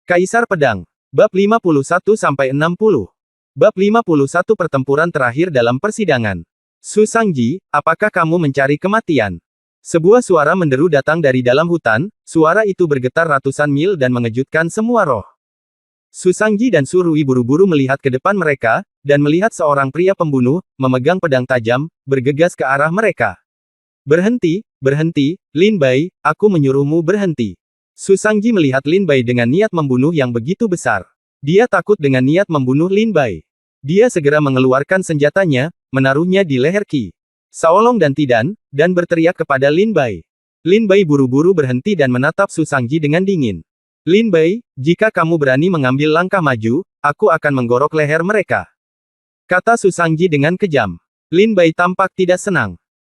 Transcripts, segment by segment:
Kaisar Pedang. Bab 51-60. Bab 51 Pertempuran terakhir dalam persidangan. Su Shangji, apakah kamu mencari kematian? Sebuah suara menderu datang dari dalam hutan, suara itu bergetar ratusan mil dan mengejutkan semua roh. Su Shangji dan Su Rui buru-buru melihat ke depan mereka, dan melihat seorang pria pembunuh, memegang pedang tajam, bergegas ke arah mereka. Berhenti, berhenti, Lin Bai, aku menyuruhmu berhenti. Su Shangji melihat Lin Bai dengan niat membunuh yang begitu besar. Dia takut dengan niat membunuh Lin Bai. Dia segera mengeluarkan senjatanya, menaruhnya di leher Qi Shaolong dan Tidan, dan berteriak kepada Lin Bai. Lin Bai buru-buru berhenti dan menatap Su Shangji dengan dingin. Lin Bai, jika kamu berani mengambil langkah maju, aku akan menggorok leher mereka. Kata Su Shangji dengan kejam. Lin Bai tampak tidak senang.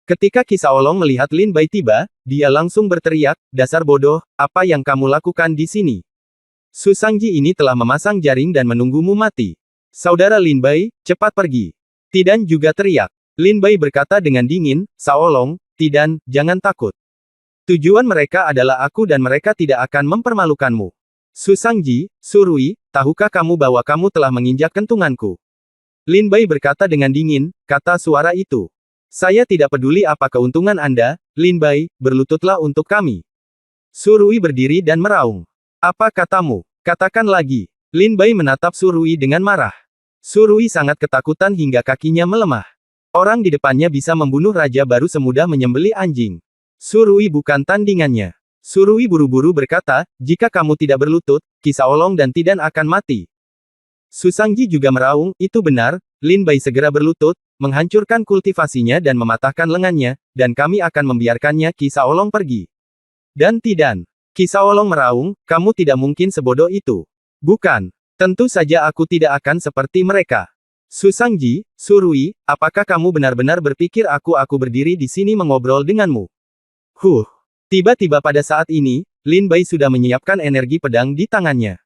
Ketika Qi Shaolong melihat Lin Bai tiba, dia langsung berteriak, dasar bodoh, apa yang kamu lakukan di sini? Su Shangji ini telah memasang jaring dan menunggumu mati. Saudara Lin Bai, cepat pergi. Tidan juga teriak. Lin Bai berkata dengan dingin, Shaolong, Tidan, jangan takut. Tujuan mereka adalah aku dan mereka tidak akan mempermalukanmu. Su Shangji, Su Rui, tahukah kamu bahwa kamu telah menginjak kentunganku? Lin Bai berkata dengan dingin, kata suara itu. Saya tidak peduli apa keuntungan Anda, Lin Bai, berlututlah untuk kami. Su Rui berdiri dan meraung. Apa katamu? Katakan lagi. Lin Bai menatap Su Rui dengan marah. Su Rui sangat ketakutan hingga kakinya melemah. Orang di depannya bisa membunuh raja baru semudah menyembelih anjing. Su Rui bukan tandingannya. Su Rui buru-buru berkata, jika kamu tidak berlutut, Qi Shaolong dan Tidan akan mati. Su Shangji juga meraung, itu benar, Lin Bai segera berlutut, menghancurkan kultivasinya dan mematahkan lengannya, dan kami akan membiarkannya Qi Shaolong pergi. Dan Tidan. Qi Shaolong meraung, kamu tidak mungkin sebodoh itu. Bukan. Tentu saja aku tidak akan seperti mereka. Su Shangji, Su Rui, apakah kamu benar-benar berpikir aku berdiri di sini mengobrol denganmu? Tiba-tiba pada saat ini, Lin Bai sudah menyiapkan energi pedang di tangannya.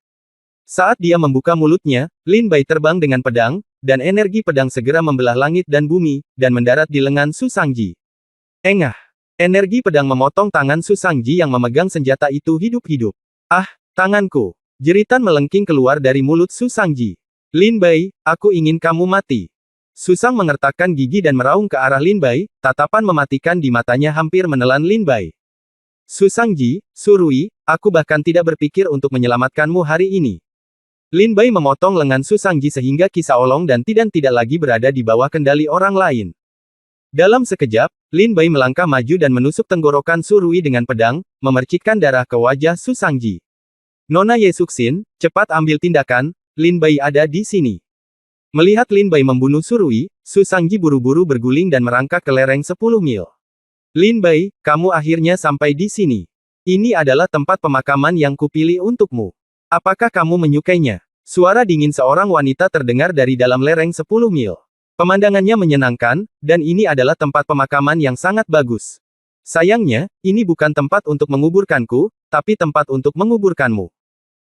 Saat dia membuka mulutnya, Lin Bai terbang dengan pedang, dan energi pedang segera membelah langit dan bumi, dan mendarat di lengan Su Shangji. Engah! Energi pedang memotong tangan Su Shangji yang memegang senjata itu hidup-hidup. Ah, tanganku! Jeritan melengking keluar dari mulut Su Shangji. Lin Bai, aku ingin kamu mati. Su Shang mengertakkan gigi dan meraung ke arah Lin Bai, tatapan mematikan di matanya hampir menelan Lin Bai. Su Shangji, Su Rui, aku bahkan tidak berpikir untuk menyelamatkanmu hari ini. Lin Bai memotong lengan Su Shangji sehingga Qi Shaolong dan Tidan tidak lagi berada di bawah kendali orang lain. Dalam sekejap, Lin Bai melangkah maju dan menusuk tenggorokan Su Rui dengan pedang, memercikkan darah ke wajah Su Shangji. Nona Ye Suxin, cepat ambil tindakan, Lin Bai ada di sini. Melihat Lin Bai membunuh Su Rui, Su Shangji buru-buru berguling dan merangkak ke lereng 10 mil. Lin Bai, kamu akhirnya sampai di sini. Ini adalah tempat pemakaman yang kupilih untukmu. Apakah kamu menyukainya? Suara dingin seorang wanita terdengar dari dalam lereng 10 mil. Pemandangannya menyenangkan, dan ini adalah tempat pemakaman yang sangat bagus. Sayangnya, ini bukan tempat untuk menguburkanku, tapi tempat untuk menguburkanmu.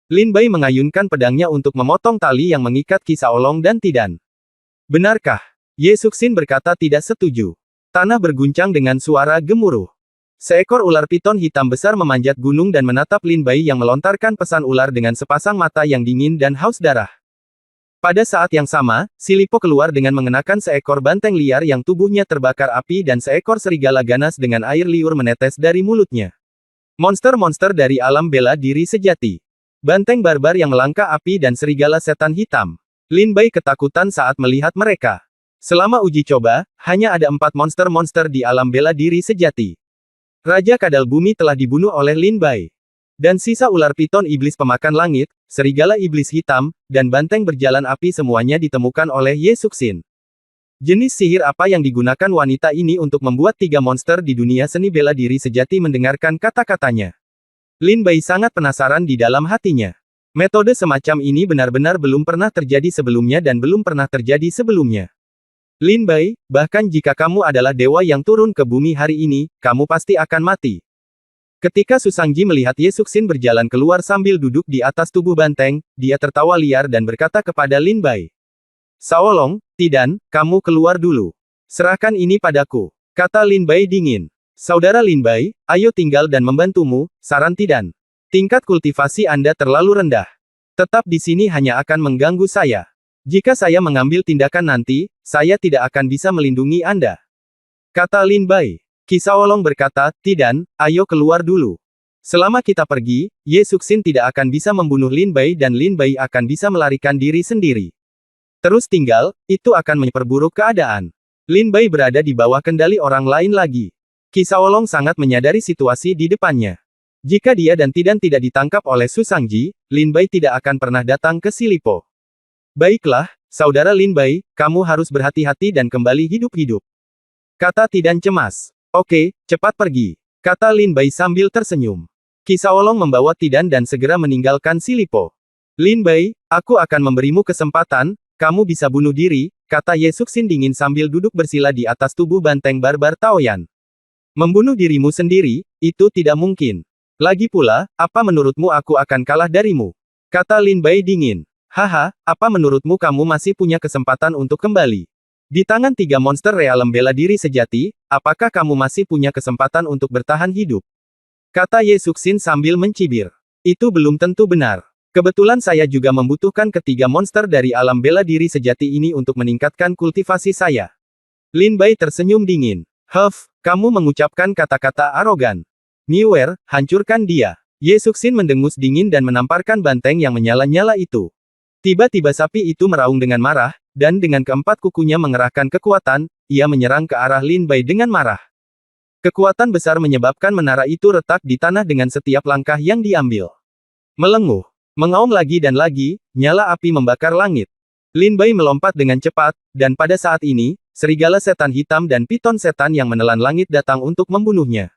Lin Bai mengayunkan pedangnya untuk memotong tali yang mengikat Qi Shaolong dan Tidan. Benarkah? Ye Suxin berkata tidak setuju. Tanah berguncang dengan suara gemuruh. Seekor ular piton hitam besar memanjat gunung dan menatap Lin Bai yang melontarkan pesan ular dengan sepasang mata yang dingin dan haus darah. Pada saat yang sama, si Lipo keluar dengan mengenakan seekor banteng liar yang tubuhnya terbakar api dan seekor serigala ganas dengan air liur menetes dari mulutnya. Monster-monster dari alam bela diri sejati. Banteng barbar yang melangkah api dan serigala setan hitam. Lin Bai ketakutan saat melihat mereka. Selama uji coba, hanya ada 4 monster-monster di alam bela diri sejati. Raja Kadal Bumi telah dibunuh oleh Lin Bai. Dan sisa ular piton iblis pemakan langit, serigala iblis hitam, dan banteng berjalan api semuanya ditemukan oleh Ye Suxin. Jenis sihir apa yang digunakan wanita ini untuk membuat 3 monster di dunia seni bela diri sejati mendengarkan kata-katanya. Lin Bai sangat penasaran di dalam hatinya. Metode semacam ini benar-benar belum pernah terjadi sebelumnya dan belum pernah terjadi sebelumnya. Lin Bai, bahkan jika kamu adalah dewa yang turun ke bumi hari ini, kamu pasti akan mati. Ketika Su Shangji melihat Ye Suxin berjalan keluar sambil duduk di atas tubuh banteng, dia tertawa liar dan berkata kepada Lin Bai. Shaolong, Tidan, kamu keluar dulu. Serahkan ini padaku, kata Lin Bai dingin. Saudara Lin Bai, ayo tinggal dan membantumu, saran Tidan. Tingkat kultivasi Anda terlalu rendah. Tetap di sini hanya akan mengganggu saya. Jika saya mengambil tindakan nanti, saya tidak akan bisa melindungi Anda. Kata Lin Bai. Qi Shaolong berkata, "Tidak, ayo keluar dulu. Selama kita pergi, Ye Suxin tidak akan bisa membunuh Lin Bai dan Lin Bai akan bisa melarikan diri sendiri. Terus tinggal, itu akan memperburuk keadaan." Lin Bai berada di bawah kendali orang lain lagi. Qi Shaolong sangat menyadari situasi di depannya. Jika dia dan Tidan tidak ditangkap oleh Su Shangji, Lin Bai tidak akan pernah datang ke Silipo. "Baiklah, saudara Lin Bai, kamu harus berhati-hati dan kembali hidup-hidup," kata Tidan cemas. "Oke, cepat pergi," kata Lin Bai sambil tersenyum. Qi Shaolong membawa Tidan dan segera meninggalkan Silipo. "Lin Bai, aku akan memberimu kesempatan, kamu bisa bunuh diri," kata Ye Suxin dingin sambil duduk bersila di atas tubuh banteng barbar Taoyan. "Membunuh dirimu sendiri, itu tidak mungkin. Lagi pula, apa menurutmu aku akan kalah darimu?" kata Lin Bai dingin. "Haha, apa menurutmu kamu masih punya kesempatan untuk kembali? Di tangan 3 monster realem bela diri sejati, apakah kamu masih punya kesempatan untuk bertahan hidup?" kata Ye Suxin sambil mencibir. "Itu belum tentu benar. Kebetulan saya juga membutuhkan ketiga monster dari alam bela diri sejati ini untuk meningkatkan kultivasi saya." Lin Bai tersenyum dingin. Kamu mengucapkan kata-kata arogan. Niwer, hancurkan dia." Ye Suxin mendengus dingin dan menamparkan banteng yang menyala-nyala itu. Tiba-tiba sapi itu meraung dengan marah, dan dengan keempat kukunya mengerahkan kekuatan, ia menyerang ke arah Lin Bai dengan marah. Kekuatan besar menyebabkan menara itu retak di tanah dengan setiap langkah yang diambil. Melenguh, mengaum lagi dan lagi, nyala api membakar langit. Lin Bai melompat dengan cepat, dan pada saat ini, serigala setan hitam dan piton setan yang menelan langit datang untuk membunuhnya.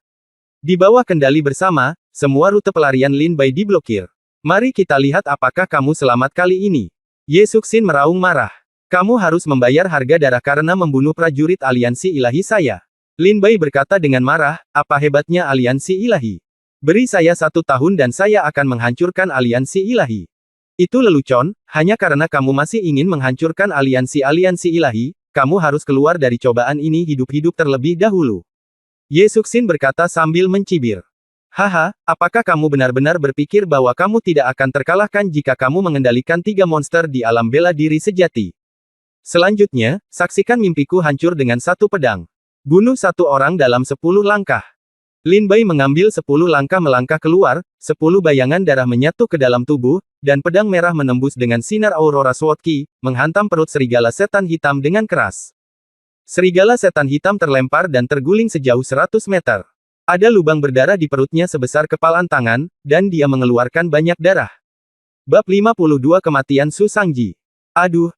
Di bawah kendali bersama, semua rute pelarian Lin Bai diblokir. "Mari kita lihat apakah kamu selamat kali ini." Ye Suxin meraung marah. "Kamu harus membayar harga darah karena membunuh prajurit aliansi ilahi saya." Lin Bai berkata dengan marah, "Apa hebatnya aliansi ilahi? Beri saya 1 tahun dan saya akan menghancurkan aliansi ilahi." "Itu lelucon, hanya karena kamu masih ingin menghancurkan aliansi-aliansi ilahi, kamu harus keluar dari cobaan ini hidup-hidup terlebih dahulu." Ye Suxin berkata sambil mencibir. "Haha, apakah kamu benar-benar berpikir bahwa kamu tidak akan terkalahkan jika kamu mengendalikan 3 monster di alam bela diri sejati? Selanjutnya, saksikan mimpiku hancur dengan 1 pedang. Bunuh 1 orang dalam 10 langkah." Lin Bai mengambil 10 langkah melangkah keluar, 10 bayangan darah menyatu ke dalam tubuh, dan pedang merah menembus dengan sinar aurora Sword Qi, menghantam perut serigala setan hitam dengan keras. Serigala setan hitam terlempar dan terguling sejauh 100 meter. Ada lubang berdarah di perutnya sebesar kepalan tangan, dan dia mengeluarkan banyak darah. Bab 52 Kematian Su Shangji. Aduh.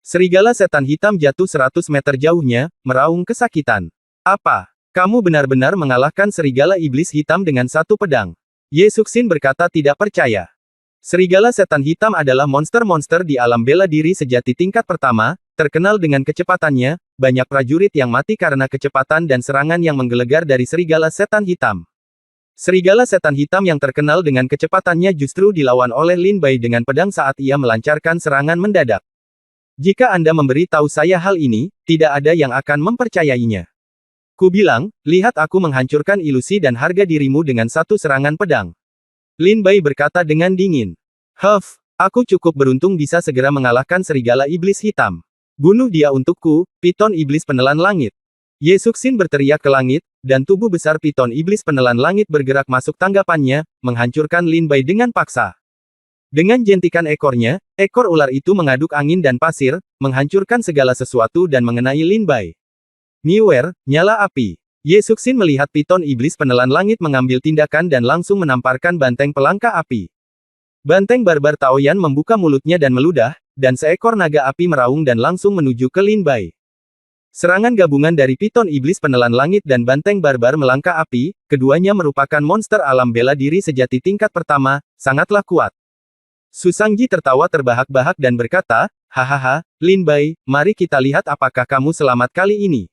Serigala setan hitam jatuh 100 meter jauhnya, meraung kesakitan. "Apa? Kamu benar-benar mengalahkan serigala iblis hitam dengan 1 pedang?" Ye Suxin berkata tidak percaya. Serigala setan hitam adalah monster-monster di alam bela diri sejati tingkat pertama, terkenal dengan kecepatannya, banyak prajurit yang mati karena kecepatan dan serangan yang menggelegar dari serigala setan hitam. Serigala setan hitam yang terkenal dengan kecepatannya justru dilawan oleh Lin Bai dengan pedang saat ia melancarkan serangan mendadak. "Jika Anda memberi tahu saya hal ini, tidak ada yang akan mempercayainya. Ku bilang, lihat aku menghancurkan ilusi dan harga dirimu dengan 1 serangan pedang." Lin Bai berkata dengan dingin. Aku cukup beruntung bisa segera mengalahkan serigala iblis hitam. Bunuh dia untukku, piton iblis penelan langit." Ye Suxin berteriak ke langit, dan tubuh besar piton iblis penelan langit bergerak masuk tanggapannya, menghancurkan Lin Bai dengan paksa. Dengan jentikan ekornya, ekor ular itu mengaduk angin dan pasir, menghancurkan segala sesuatu dan mengenai Lin Bai. Niwer, nyala api. Ye Suxin melihat piton iblis penelan langit mengambil tindakan dan langsung menamparkan banteng pelangka api. Banteng barbar Taoyan membuka mulutnya dan meludah, dan seekor naga api meraung dan langsung menuju ke Lin Bai. Serangan gabungan dari piton iblis penelan langit dan banteng barbar melangka api, keduanya merupakan monster alam bela diri sejati tingkat pertama, sangatlah kuat. Su Shangji tertawa terbahak-bahak dan berkata, "Hahaha, Lin Bai, mari kita lihat apakah kamu selamat kali ini.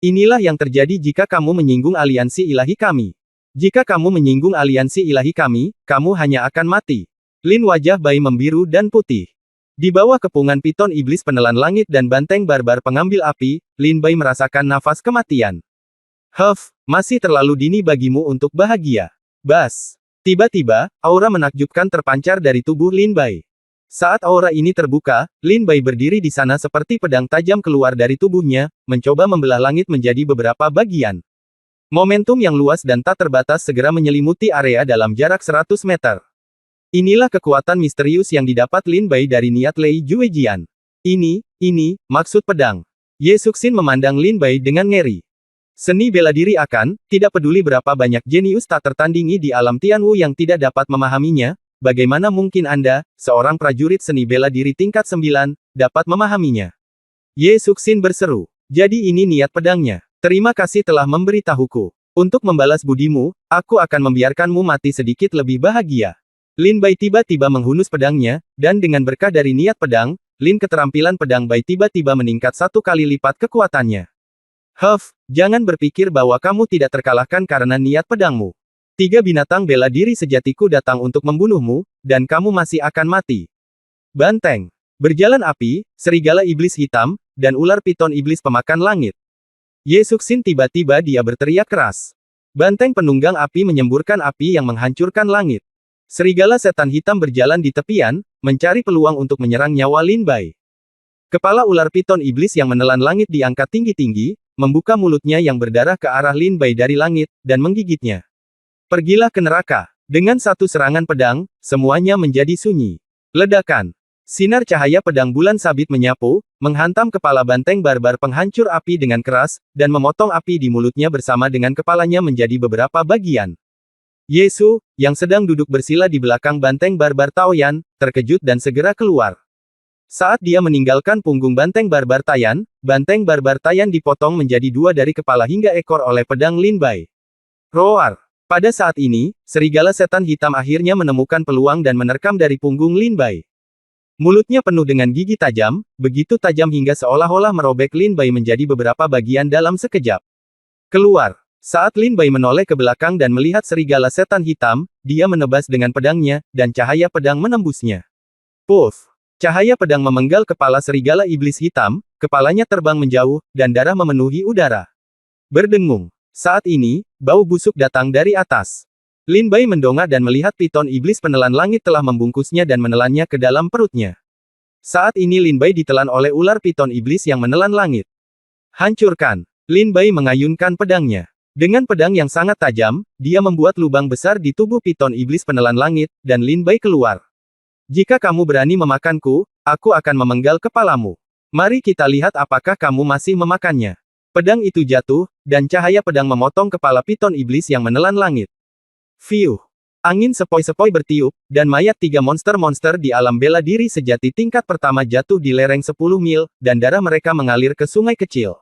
Inilah yang terjadi jika kamu menyinggung aliansi ilahi kami. Jika kamu menyinggung aliansi ilahi kami, kamu hanya akan mati." Lin wajah Bai membiru dan putih. Di bawah kepungan piton iblis penelan langit dan banteng barbar pengambil api, Lin Bai merasakan nafas kematian. Masih terlalu dini bagimu untuk bahagia. Bas. Tiba-tiba, aura menakjubkan terpancar dari tubuh Lin Bai. Saat aura ini terbuka, Lin Bai berdiri di sana seperti pedang tajam keluar dari tubuhnya, mencoba membelah langit menjadi beberapa bagian. Momentum yang luas dan tak terbatas segera menyelimuti area dalam jarak 100 meter. Inilah kekuatan misterius yang didapat Lin Bai dari niat Lei Juejian. Ini, maksud pedang. Ye Suxin memandang Lin Bai dengan ngeri. Seni bela diri akan, tidak peduli berapa banyak jenius tak tertandingi di alam Tianwu yang tidak dapat memahaminya, bagaimana mungkin Anda, seorang prajurit seni bela diri tingkat 9, dapat memahaminya? Ye Suxin berseru. Jadi ini niat pedangnya. Terima kasih telah memberitahuku. Untuk membalas budimu, aku akan membiarkanmu mati sedikit lebih bahagia. Lin Bai tiba-tiba menghunus pedangnya, dan dengan berkah dari niat pedang, keterampilan pedang Bai tiba-tiba meningkat 1 kali lipat kekuatannya. Jangan berpikir bahwa kamu tidak terkalahkan karena niat pedangmu. 3 binatang bela diri sejatiku datang untuk membunuhmu, dan kamu masih akan mati. Banteng. Berjalan api, serigala iblis hitam, dan ular piton iblis pemakan langit. Ye Suxin tiba-tiba dia berteriak keras. Banteng penunggang api menyemburkan api yang menghancurkan langit. Serigala setan hitam berjalan di tepian, mencari peluang untuk menyerang nyawa Lin Bai. Kepala ular piton iblis yang menelan langit diangkat tinggi-tinggi, membuka mulutnya yang berdarah ke arah Lin Bai dari langit, dan menggigitnya. Pergilah ke neraka. Dengan satu serangan pedang, semuanya menjadi sunyi. Ledakan. Sinar cahaya pedang bulan sabit menyapu, menghantam kepala banteng barbar penghancur api dengan keras, dan memotong api di mulutnya bersama dengan kepalanya menjadi beberapa bagian. Yesu, yang sedang duduk bersila di belakang banteng barbar Taoyan, terkejut dan segera keluar. Saat dia meninggalkan punggung banteng barbar Tayan dipotong menjadi 2 dari kepala hingga ekor oleh pedang Lin Bai. Roar! Pada saat ini, serigala setan hitam akhirnya menemukan peluang dan menerkam dari punggung Lin Bai. Mulutnya penuh dengan gigi tajam, begitu tajam hingga seolah-olah merobek Lin Bai menjadi beberapa bagian dalam sekejap. Keluar! Saat Lin Bai menoleh ke belakang dan melihat serigala setan hitam, dia menebas dengan pedangnya, dan cahaya pedang menembusnya. Puff! Cahaya pedang memenggal kepala serigala iblis hitam, kepalanya terbang menjauh, dan darah memenuhi udara. Berdengung. Saat ini, bau busuk datang dari atas. Lin Bai mendongak dan melihat piton iblis penelan langit telah membungkusnya dan menelannya ke dalam perutnya. Saat ini Lin Bai ditelan oleh ular piton iblis yang menelan langit. Hancurkan! Lin Bai mengayunkan pedangnya. Dengan pedang yang sangat tajam, dia membuat lubang besar di tubuh piton iblis penelan langit, dan Lin Bai keluar. Jika kamu berani memakanku, aku akan memenggal kepalamu. Mari kita lihat apakah kamu masih memakannya. Pedang itu jatuh, dan cahaya pedang memotong kepala piton iblis yang menelan langit. Fiuh! Angin sepoi-sepoi bertiup, dan mayat 3 monster-monster di alam bela diri sejati tingkat pertama jatuh di lereng 10 mil, dan darah mereka mengalir ke sungai kecil.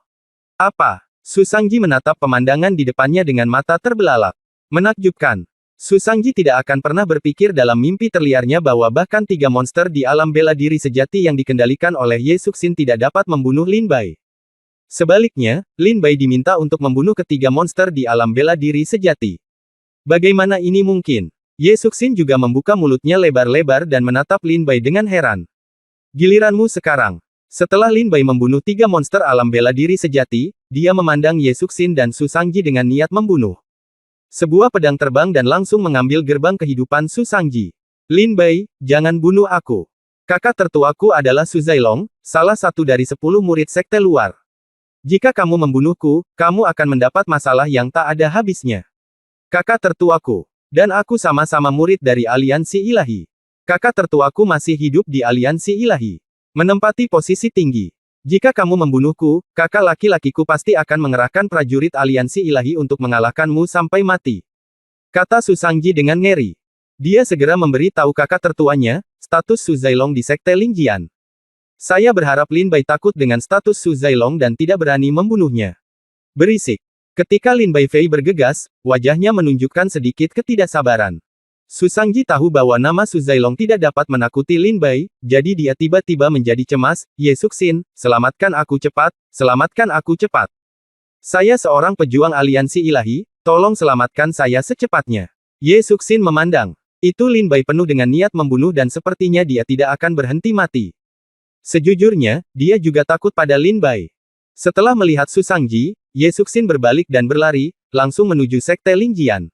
Apa? Su Sangji menatap pemandangan di depannya dengan mata terbelalak. Menakjubkan. Su Sangji tidak akan pernah berpikir dalam mimpi terliarnya bahwa bahkan 3 monster di alam bela diri sejati yang dikendalikan oleh Ye Suxin tidak dapat membunuh Lin Bai. Sebaliknya, Lin Bai diminta untuk membunuh ketiga monster di alam bela diri sejati. Bagaimana ini mungkin? Ye Suxin juga membuka mulutnya lebar-lebar dan menatap Lin Bai dengan heran. Giliranmu sekarang. Setelah Lin Bai membunuh 3 monster alam bela diri sejati, dia memandang Ye Suxin dan Su Sangji dengan niat membunuh. Sebuah pedang terbang dan langsung mengambil gerbang kehidupan Su Sangji. Lin Bai, jangan bunuh aku. Kakak tertuaku adalah Su Zailong, salah satu dari 10 murid sekte luar. Jika kamu membunuhku, kamu akan mendapat masalah yang tak ada habisnya. Kakak tertuaku, dan aku sama-sama murid dari aliansi ilahi. Kakak tertuaku masih hidup di aliansi ilahi. Menempati posisi tinggi. Jika kamu membunuhku, kakak laki-lakiku pasti akan mengerahkan prajurit aliansi ilahi untuk mengalahkanmu sampai mati. Kata Su Sangji dengan ngeri. Dia segera memberi tahu kakak tertuanya, status Su Zailong di Sekte Lingjian. Saya berharap Lin Bai takut dengan status Su Zailong dan tidak berani membunuhnya. Berisik. Ketika Lin Bai Fei bergegas, wajahnya menunjukkan sedikit ketidaksabaran. Su Sangji tahu bahwa nama Su Zailong tidak dapat menakuti Lin Bai, jadi dia tiba-tiba menjadi cemas. Ye Suxin, selamatkan aku cepat, selamatkan aku cepat. Saya seorang pejuang aliansi ilahi, tolong selamatkan saya secepatnya. Ye Suxin memandang. Itu Lin Bai penuh dengan niat membunuh dan sepertinya dia tidak akan berhenti mati. Sejujurnya, dia juga takut pada Lin Bai. Setelah melihat Su Sangji, Ye Suxin berbalik dan berlari, langsung menuju Sekte Lingjian.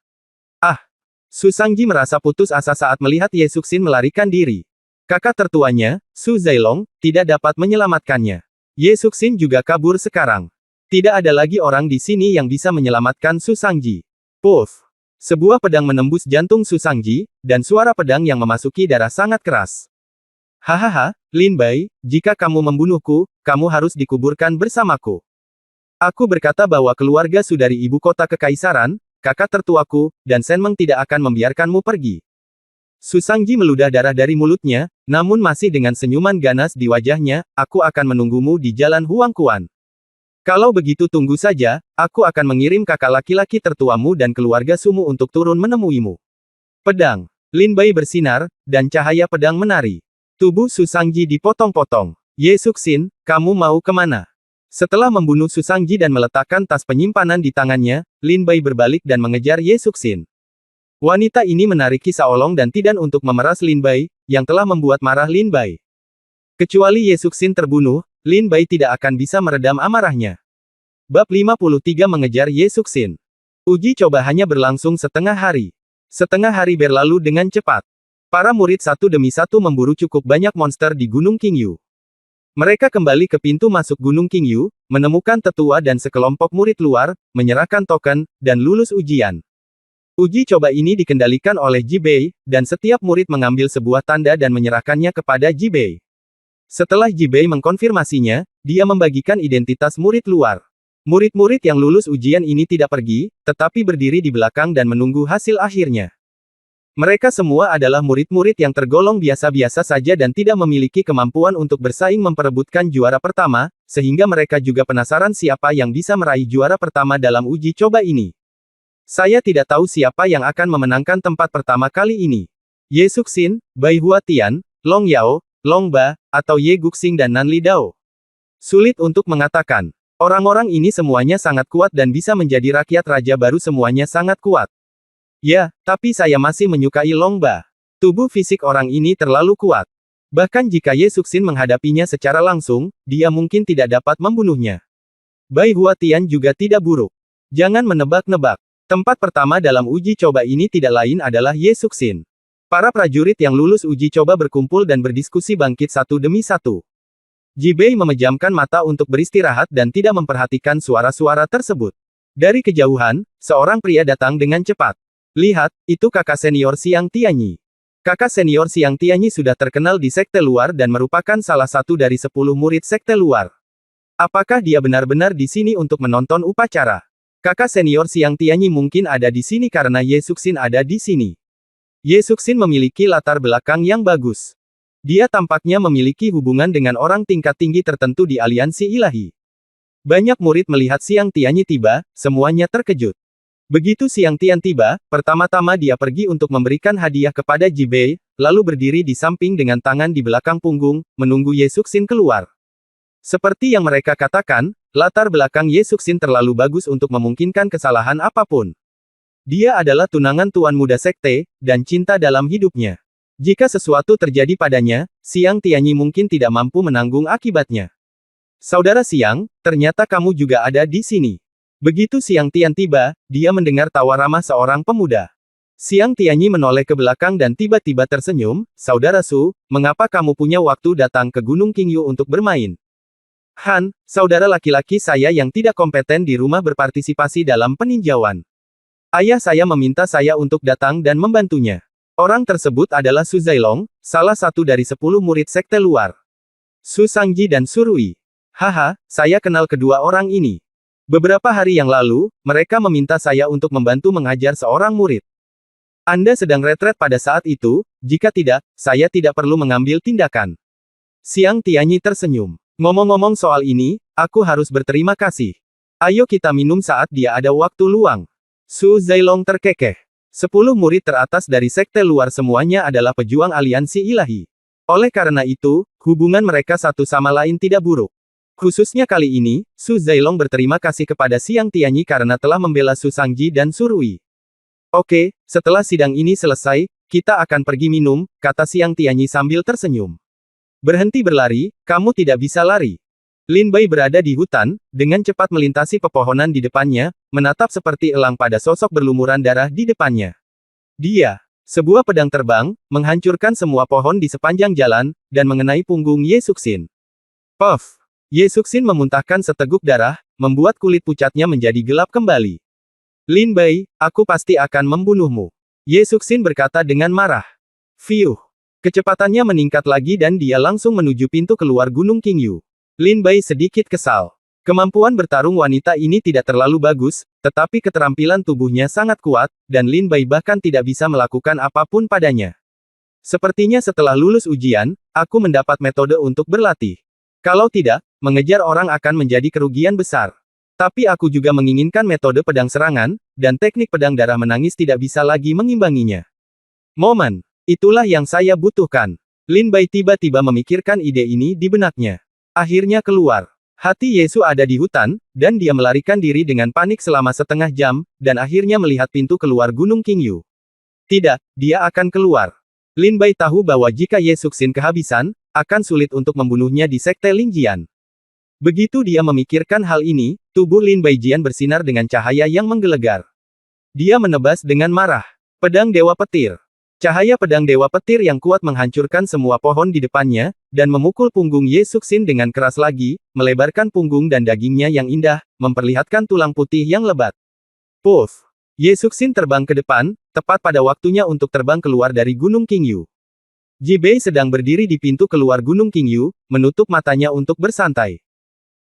Ah! Su Sangji merasa putus asa saat melihat Ye Suxin melarikan diri. Kakak tertuanya, Su Zailong, tidak dapat menyelamatkannya. Ye Suxin juga kabur sekarang. Tidak ada lagi orang di sini yang bisa menyelamatkan Su Sangji. Puff! Sebuah pedang menembus jantung Su Sangji, dan suara pedang yang memasuki darah sangat keras. Hahaha, Lin Bai, jika kamu membunuhku, kamu harus dikuburkan bersamaku. Aku berkata bahwa keluarga Su dari ibu kota kekaisaran, kakak tertuaku, dan Senmeng tidak akan membiarkanmu pergi. Su Sangji meludah darah dari mulutnya, namun masih dengan senyuman ganas di wajahnya, aku akan menunggumu di jalan Huangquan. Kalau begitu tunggu saja, aku akan mengirim kakak laki-laki tertuamu dan keluarga Sumu untuk turun menemuimu. Pedang. Lin Bai bersinar, dan cahaya pedang menari. Tubuh Su Sangji dipotong-potong. Ye Suxin, kamu mau kemana? Setelah membunuh Su Sangji dan meletakkan tas penyimpanan di tangannya, Lin Bai berbalik dan mengejar Ye Suxin. Wanita ini menarik kisah Olong dan Tidan untuk memeras Lin Bai, yang telah membuat marah Lin Bai. Kecuali Ye Suxin terbunuh, Lin Bai tidak akan bisa meredam amarahnya. Bab 53 mengejar Ye Suxin. Uji coba hanya berlangsung setengah hari. Setengah hari berlalu dengan cepat. Para murid satu demi satu memburu cukup banyak monster di Gunung Qingyu. Mereka kembali ke pintu masuk Gunung Qingyu, menemukan tetua dan sekelompok murid luar, menyerahkan token, dan lulus ujian. Uji coba ini dikendalikan oleh Ji Bei, dan setiap murid mengambil sebuah tanda dan menyerahkannya kepada Ji Bei. Setelah Ji Bei mengkonfirmasinya, dia membagikan identitas murid luar. Murid-murid yang lulus ujian ini tidak pergi, tetapi berdiri di belakang dan menunggu hasil akhirnya. Mereka semua adalah murid-murid yang tergolong biasa-biasa saja dan tidak memiliki kemampuan untuk bersaing memperebutkan juara pertama, sehingga mereka juga penasaran siapa yang bisa meraih juara pertama dalam uji coba ini. Saya tidak tahu siapa yang akan memenangkan tempat pertama kali ini. Ye Suxin, Bai Huatian, Long Yao, Long Ba, atau Ye Guxing dan Nanli Dao. Sulit untuk mengatakan. Orang-orang ini semuanya sangat kuat dan bisa menjadi rakyat raja baru semuanya sangat kuat. Ya, tapi saya masih menyukai Long Ba. Tubuh fisik orang ini terlalu kuat. Bahkan jika Ye Suxin menghadapinya secara langsung, dia mungkin tidak dapat membunuhnya. Bai Huatian juga tidak buruk. Jangan menebak-nebak. Tempat pertama dalam uji coba ini tidak lain adalah Ye Suxin. Para prajurit yang lulus uji coba berkumpul dan berdiskusi bangkit satu demi satu. Ji Bei memejamkan mata untuk beristirahat dan tidak memperhatikan suara-suara tersebut. Dari kejauhan, seorang pria datang dengan cepat. Lihat, itu kakak senior Xiang Tianyi. Kakak senior Xiang Tianyi sudah terkenal di sekte luar dan merupakan salah satu dari 10 murid sekte luar. Apakah dia benar-benar di sini untuk menonton upacara? Kakak senior Xiang Tianyi mungkin ada di sini karena Ye Suxin ada di sini. Ye Suxin memiliki latar belakang yang bagus. Dia tampaknya memiliki hubungan dengan orang tingkat tinggi tertentu di aliansi ilahi. Banyak murid melihat Xiang Tianyi tiba, semuanya terkejut. Begitu Xiang Tian tiba, pertama-tama dia pergi untuk memberikan hadiah kepada Ji Bei, lalu berdiri di samping dengan tangan di belakang punggung, menunggu Ye Suxin keluar. Seperti yang mereka katakan, latar belakang Ye Suxin terlalu bagus untuk memungkinkan kesalahan apapun. Dia adalah tunangan tuan muda sekte, dan cinta dalam hidupnya. Jika sesuatu terjadi padanya, Xiang Tianyi mungkin tidak mampu menanggung akibatnya. Saudara Xiang, ternyata kamu juga ada di sini. Begitu Xiang Tian tiba, dia mendengar tawa ramah seorang pemuda. Xiang Tianyi menoleh ke belakang dan tiba-tiba tersenyum, Saudara Su, mengapa kamu punya waktu datang ke Gunung Qingyu untuk bermain? Han, saudara laki-laki saya yang tidak kompeten di rumah berpartisipasi dalam peninjauan. Ayah saya meminta saya untuk datang dan membantunya. Orang tersebut adalah Su Zailong, salah satu dari 10 murid sekte luar. Su Sangji dan Su Rui. Haha, saya kenal kedua orang ini. Beberapa hari yang lalu, mereka meminta saya untuk membantu mengajar seorang murid. Anda sedang retret pada saat itu, jika tidak, saya tidak perlu mengambil tindakan. Xiang Tianyi tersenyum. Ngomong-ngomong soal ini, aku harus berterima kasih. Ayo kita minum saat dia ada waktu luang. Su Zailong terkekeh. 10 murid teratas dari sekte luar semuanya adalah pejuang aliansi ilahi. Oleh karena itu, hubungan mereka satu sama lain tidak buruk. Khususnya kali ini, Su Zailong berterima kasih kepada Xiang Tianyi karena telah membela Su Sangji dan Su Rui. Oke, setelah sidang ini selesai, kita akan pergi minum, kata Xiang Tianyi sambil tersenyum. Berhenti berlari, kamu tidak bisa lari. Lin Bai berada di hutan, dengan cepat melintasi pepohonan di depannya, menatap seperti elang pada sosok berlumuran darah di depannya. Dia, sebuah pedang terbang, menghancurkan semua pohon di sepanjang jalan, dan mengenai punggung Ye Suxin. Puff! Ye Suxin memuntahkan seteguk darah, membuat kulit pucatnya menjadi gelap kembali. Lin Bai, aku pasti akan membunuhmu. Ye Suxin berkata dengan marah. Fiuh! Kecepatannya meningkat lagi dan dia langsung menuju pintu keluar Gunung Qingyu. Lin Bai sedikit kesal. Kemampuan bertarung wanita ini tidak terlalu bagus, tetapi keterampilan tubuhnya sangat kuat, dan Lin Bai bahkan tidak bisa melakukan apapun padanya. Sepertinya setelah lulus ujian, aku mendapat metode untuk berlatih. Kalau tidak, mengejar orang akan menjadi kerugian besar. Tapi aku juga menginginkan metode pedang serangan, dan teknik pedang darah menangis tidak bisa lagi mengimbanginya. Momen, itulah yang saya butuhkan. Lin Bai tiba-tiba memikirkan ide ini di benaknya. Akhirnya keluar. Hati Yesu ada di hutan, dan dia melarikan diri dengan panik selama setengah jam, dan akhirnya melihat pintu keluar Gunung Qingyu. Tidak, dia akan keluar. Lin Bai tahu bahwa jika Ye Suxin kehabisan, akan sulit untuk membunuhnya di Sekte Lingjian. Begitu dia memikirkan hal ini, tubuh Lin Bai Jian bersinar dengan cahaya yang menggelegar. Dia menebas dengan marah. Pedang Dewa Petir. Cahaya pedang Dewa Petir yang kuat menghancurkan semua pohon di depannya, dan memukul punggung Ye Suxin dengan keras lagi, melebarkan punggung dan dagingnya yang indah, memperlihatkan tulang putih yang lebat. Puff! Ye Suxin terbang ke depan, tepat pada waktunya untuk terbang keluar dari Gunung Qingyu. Ji Bei sedang berdiri di pintu keluar Gunung Qingyu, menutup matanya untuk bersantai.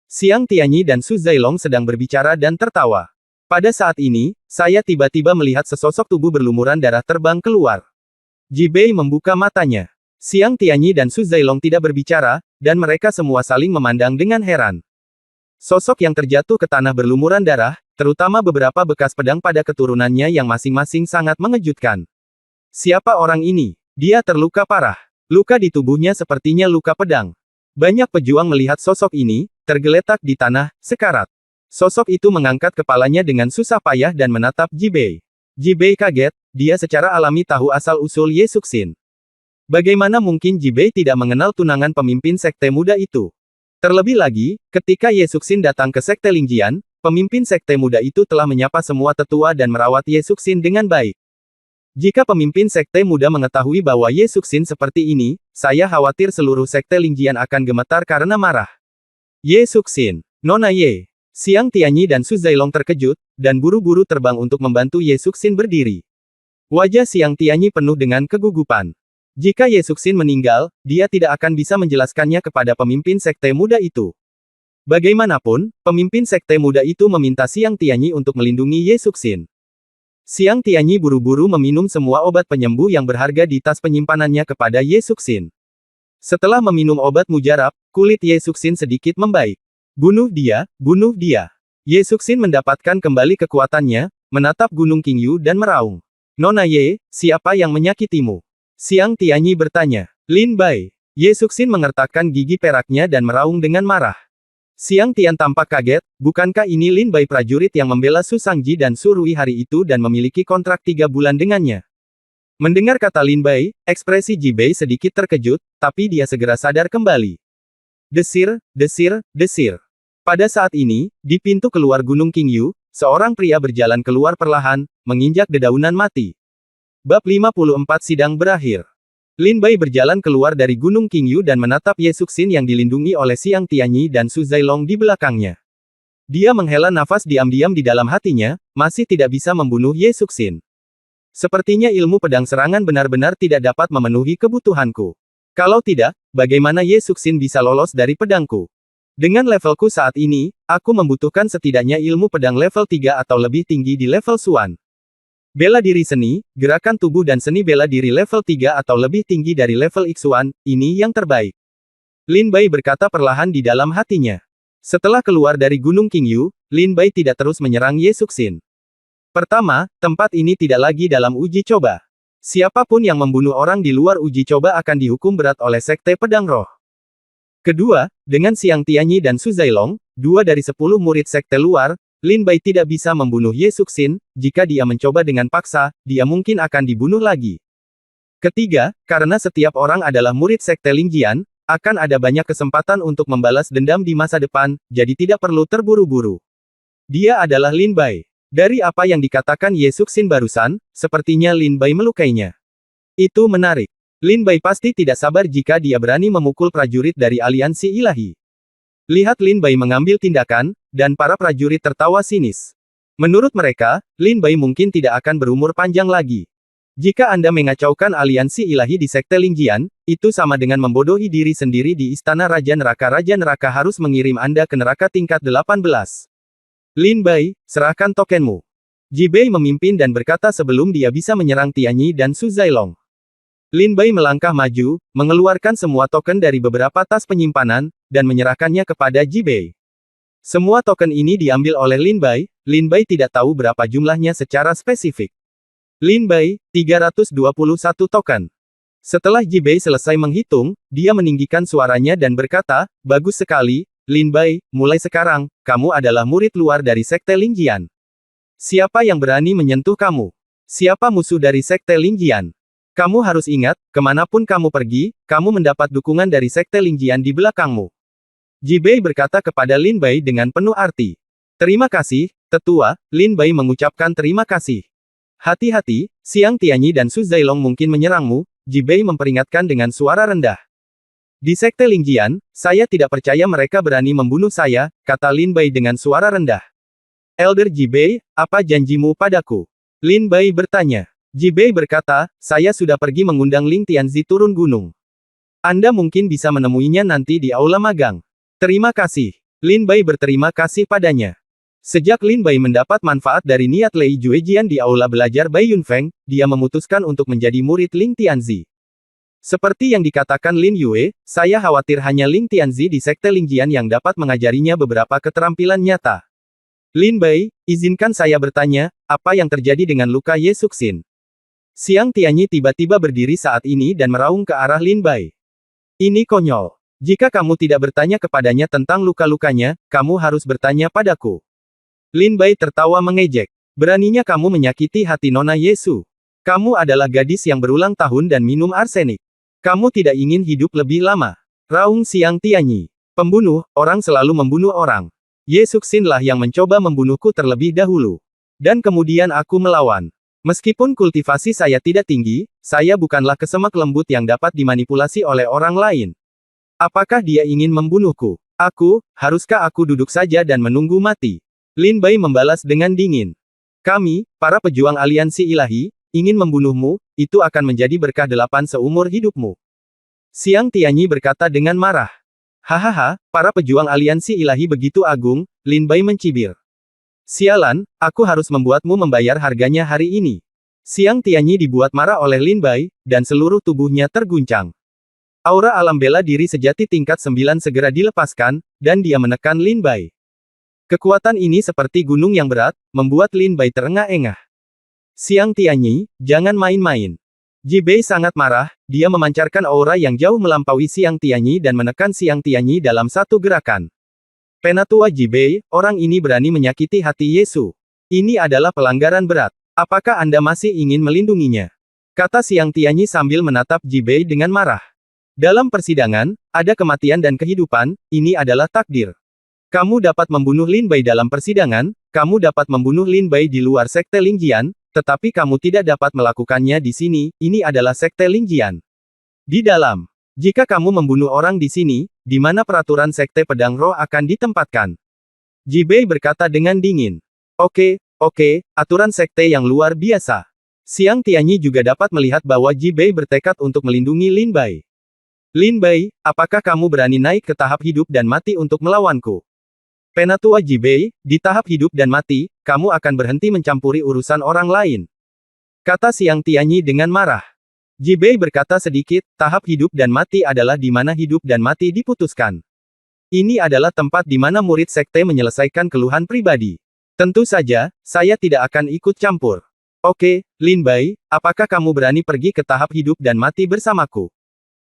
Xiang Tianyi dan Su Zailong sedang berbicara dan tertawa. Pada saat ini, saya tiba-tiba melihat sesosok tubuh berlumuran darah terbang keluar. Ji Bei membuka matanya. Xiang Tianyi dan Su Zailong tidak berbicara, dan mereka semua saling memandang dengan heran. Sosok yang terjatuh ke tanah berlumuran darah, terutama beberapa bekas pedang pada keturunannya yang masing-masing sangat mengejutkan. Siapa orang ini? Dia terluka parah. Luka di tubuhnya sepertinya luka pedang. Banyak pejuang melihat sosok ini, tergeletak di tanah, sekarat. Sosok itu mengangkat kepalanya dengan susah payah dan menatap Ji Bei. Ji Bei kaget, dia secara alami tahu asal-usul Ye Suxin. Bagaimana mungkin Ji Bei tidak mengenal tunangan pemimpin sekte muda itu? Terlebih lagi, ketika Ye Suxin datang ke Sekte Lingjian, pemimpin sekte muda itu telah menyapa semua tetua dan merawat Ye Suxin dengan baik. Jika pemimpin sekte muda mengetahui bahwa Ye Suxin seperti ini, saya khawatir seluruh sekte Lingjian akan gemetar karena marah. Ye Suxin, Nona Ye. Xiang Tianyi dan Su Zailong terkejut, dan buru-buru terbang untuk membantu Ye Suxin berdiri. Wajah Xiang Tianyi penuh dengan kegugupan. Jika Ye Suxin meninggal, dia tidak akan bisa menjelaskannya kepada pemimpin sekte muda itu. Bagaimanapun, pemimpin sekte muda itu meminta Xiang Tianyi untuk melindungi Ye Suxin. Xiang Tianyi buru-buru meminum semua obat penyembuh yang berharga di tas penyimpanannya kepada Ye Suxin. Setelah meminum obat mujarab, kulit Ye Suxin sedikit membaik. Bunuh dia, bunuh dia. Ye Suxin mendapatkan kembali kekuatannya, menatap Gunung Qingyu dan meraung. Nona Ye, siapa yang menyakitimu? Xiang Tianyi bertanya. Lin Bai. Ye Suxin mengertakkan gigi peraknya dan meraung dengan marah. Xiang Tian tampak kaget, bukankah ini Lin Bai prajurit yang membela Su Shangji dan Su Rui hari itu dan memiliki kontrak 3 bulan dengannya? Mendengar kata Lin Bai, ekspresi Ji Bei sedikit terkejut, tapi dia segera sadar kembali. Desir, desir, desir. Pada saat ini, di pintu keluar Gunung Qingyu, seorang pria berjalan keluar perlahan, menginjak dedaunan mati. Bab 54 Sidang berakhir. Lin Bai berjalan keluar dari Gunung Qingyu dan menatap Ye Suxin yang dilindungi oleh Xiang Tianyi dan Su Zailong di belakangnya. Dia menghela nafas diam-diam di dalam hatinya, masih tidak bisa membunuh Ye Suxin. Sepertinya ilmu pedang serangan benar-benar tidak dapat memenuhi kebutuhanku. Kalau tidak, bagaimana Ye Suxin bisa lolos dari pedangku? Dengan levelku saat ini, aku membutuhkan setidaknya ilmu pedang level 3 atau lebih tinggi di level Xuan. Bela diri seni, gerakan tubuh dan seni bela diri level 3 atau lebih tinggi dari level Xuan, ini yang terbaik. Lin Bai berkata perlahan di dalam hatinya. Setelah keluar dari Gunung Qingyu, Lin Bai tidak terus menyerang Ye Suxin. Pertama, tempat ini tidak lagi dalam uji coba. Siapapun yang membunuh orang di luar uji coba akan dihukum berat oleh Sekte Pedang Roh. Kedua, dengan Xiang Tianyi dan Su Zailong, 2 dari 10 murid sekte luar, Lin Bai tidak bisa membunuh Ye Suxin, jika dia mencoba dengan paksa, dia mungkin akan dibunuh lagi. Ketiga, karena setiap orang adalah murid sekte Lingjian, akan ada banyak kesempatan untuk membalas dendam di masa depan, jadi tidak perlu terburu-buru. Dia adalah Lin Bai. Dari apa yang dikatakan Ye Suxin barusan, sepertinya Lin Bai melukainya. Itu menarik. Lin Bai pasti tidak sabar jika dia berani memukul prajurit dari aliansi ilahi. Lihat Lin Bai mengambil tindakan, dan para prajurit tertawa sinis. Menurut mereka, Lin Bai mungkin tidak akan berumur panjang lagi. Jika Anda mengacaukan aliansi ilahi di Sekte Lingjian, itu sama dengan membodohi diri sendiri di Istana Raja Neraka. Raja Neraka harus mengirim Anda ke neraka tingkat 18. Lin Bai, serahkan tokenmu. Ji Bei memimpin dan berkata sebelum dia bisa menyerang Tianyi dan Su Zailong. Lin Bai melangkah maju, mengeluarkan semua token dari beberapa tas penyimpanan, dan menyerahkannya kepada Ji Bei. Semua token ini diambil oleh Lin Bai tidak tahu berapa jumlahnya secara spesifik. Lin Bai, 321 token. Setelah Ji Bei selesai menghitung, dia meninggikan suaranya dan berkata, bagus sekali, Lin Bai, mulai sekarang, kamu adalah murid luar dari Sekte Lingjian. Siapa yang berani menyentuh kamu? Siapa musuh dari Sekte Lingjian? Kamu harus ingat, kemanapun kamu pergi, kamu mendapat dukungan dari Sekte Lingjian di belakangmu. Ji Bei berkata kepada Lin Bai dengan penuh arti. Terima kasih, tetua, Lin Bai mengucapkan terima kasih. Hati-hati, Xiang Tianyi dan Su Zailong mungkin menyerangmu, Ji Bei memperingatkan dengan suara rendah. Di Sekte Lingjian, saya tidak percaya mereka berani membunuh saya, kata Lin Bai dengan suara rendah. Elder Ji Bei, apa janjimu padaku? Lin Bai bertanya. Ji Bei berkata, saya sudah pergi mengundang Ling Tianzi turun gunung. Anda mungkin bisa menemuinya nanti di aula magang. Terima kasih. Lin Bai berterima kasih padanya. Sejak Lin Bai mendapat manfaat dari niat Lei Juejian di aula belajar Bai Yunfeng, dia memutuskan untuk menjadi murid Ling Tianzi. Seperti yang dikatakan Lin Yue, saya khawatir hanya Ling Tianzi di Sekte Lingjian yang dapat mengajarinya beberapa keterampilan nyata. Lin Bai, izinkan saya bertanya, apa yang terjadi dengan luka Ye Suxin? Xiang Tianyi tiba-tiba berdiri saat ini dan meraung ke arah Lin Bai. Ini konyol. Jika kamu tidak bertanya kepadanya tentang luka-lukanya, kamu harus bertanya padaku. Lin Bai tertawa mengejek. Beraninya kamu menyakiti hati Nona Yesu. Kamu adalah gadis yang berulang tahun dan minum arsenik. Kamu tidak ingin hidup lebih lama. Raung Xiang Tianyi. Pembunuh, orang selalu membunuh orang. Ye Suxin lah yang mencoba membunuhku terlebih dahulu. Dan kemudian aku melawan. Meskipun kultivasi saya tidak tinggi, saya bukanlah kesemak lembut yang dapat dimanipulasi oleh orang lain. Apakah dia ingin membunuhku? Haruskah aku duduk saja dan menunggu mati? Lin Bai membalas dengan dingin. Kami, para pejuang aliansi ilahi, ingin membunuhmu, itu akan menjadi berkah 8 seumur hidupmu. Xiang Tianyi berkata dengan marah. Hahaha, para pejuang aliansi ilahi begitu agung, Lin Bai mencibir. Sialan, aku harus membuatmu membayar harganya hari ini. Xiang Tianyi dibuat marah oleh Lin Bai, dan seluruh tubuhnya terguncang. Aura alam bela diri sejati tingkat 9 segera dilepaskan, dan dia menekan Lin Bai. Kekuatan ini seperti gunung yang berat, membuat Lin Bai terengah-engah. Xiang Tianyi, jangan main-main. Ji Bei sangat marah, dia memancarkan aura yang jauh melampaui Xiang Tianyi dan menekan Xiang Tianyi dalam satu gerakan. Penatua Ji Bei, orang ini berani menyakiti hati Yesu. Ini adalah pelanggaran berat. Apakah Anda masih ingin melindunginya? Kata Xiang Tianyi sambil menatap Ji Bei dengan marah. Dalam persidangan, ada kematian dan kehidupan, ini adalah takdir. Kamu dapat membunuh Lin Bai dalam persidangan, kamu dapat membunuh Lin Bai di luar Sekte Lingjian, tetapi kamu tidak dapat melakukannya di sini, ini adalah Sekte Lingjian. Di dalam. Jika kamu membunuh orang di sini, di mana peraturan Sekte Pedang Roh akan ditempatkan? Ji Bei berkata dengan dingin. Oke, aturan Sekte yang luar biasa. Xiang Tianyi juga dapat melihat bahwa Ji Bei bertekad untuk melindungi Lin Bai. Lin Bai, apakah kamu berani naik ke tahap hidup dan mati untuk melawanku? Penatua Ji Bei, di tahap hidup dan mati, kamu akan berhenti mencampuri urusan orang lain. Kata Xiang Tianyi dengan marah. Ji Bei berkata sedikit, tahap hidup dan mati adalah di mana hidup dan mati diputuskan. Ini adalah tempat di mana murid sekte menyelesaikan keluhan pribadi. Tentu saja, saya tidak akan ikut campur. Oke, Lin Bai, apakah kamu berani pergi ke tahap hidup dan mati bersamaku?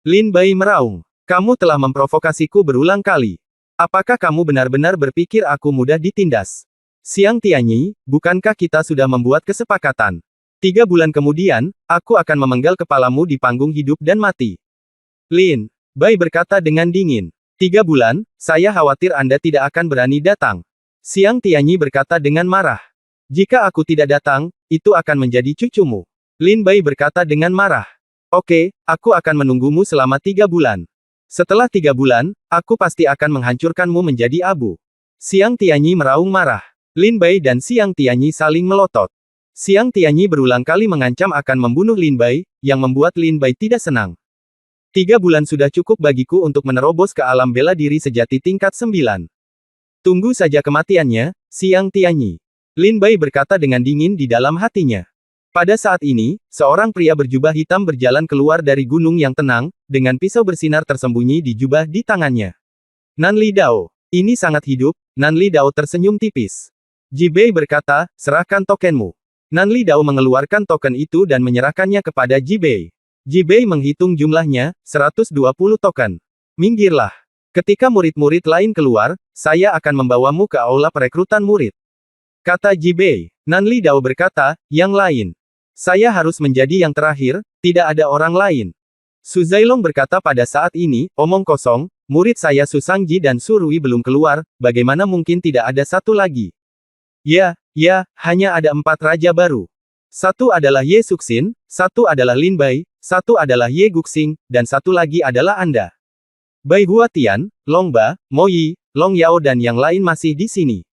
Lin Bai meraung. Kamu telah memprovokasiku berulang kali. Apakah kamu benar-benar berpikir aku mudah ditindas? Xiang Tianyi, bukankah kita sudah membuat kesepakatan? 3 bulan kemudian, aku akan memenggal kepalamu di panggung hidup dan mati. Lin Bai berkata dengan dingin. 3 bulan, saya khawatir Anda tidak akan berani datang. Xiang Tianyi berkata dengan marah. Jika aku tidak datang, itu akan menjadi cucumu. Lin Bai berkata dengan marah. Oke, aku akan menunggumu selama 3 bulan. Setelah 3 bulan, aku pasti akan menghancurkanmu menjadi abu. Xiang Tianyi meraung marah. Lin Bai dan Xiang Tianyi saling melotot. Xiang Tianyi berulang kali mengancam akan membunuh Lin Bai, yang membuat Lin Bai tidak senang. 3 bulan sudah cukup bagiku untuk menerobos ke alam bela diri sejati tingkat 9. Tunggu saja kematiannya, Xiang Tianyi. Lin Bai berkata dengan dingin di dalam hatinya. Pada saat ini, seorang pria berjubah hitam berjalan keluar dari gunung yang tenang, dengan pisau bersinar tersembunyi di jubah di tangannya. Nanli Dao. Ini sangat hidup, Nanli Dao tersenyum tipis. Ji Bei berkata, serahkan tokenmu. Nanli Dao mengeluarkan token itu dan menyerahkannya kepada Ji Bei. Ji Bei menghitung jumlahnya, 120 token. Minggirlah. Ketika murid-murid lain keluar, saya akan membawamu ke aula perekrutan murid. Kata Ji Bei. Nanli Dao berkata, yang lain. Saya harus menjadi yang terakhir, tidak ada orang lain. Su Zailong berkata pada saat ini, omong kosong, murid saya Su Sangji dan Su Rui belum keluar, bagaimana mungkin tidak ada satu lagi? Ya, hanya ada 4 raja baru. Satu adalah Ye Suxin, satu adalah Lin Bai, satu adalah Ye Guxing, dan satu lagi adalah Anda. Bai Huatian, Long Ba, Mo Yi, Long Yao dan yang lain masih di sini.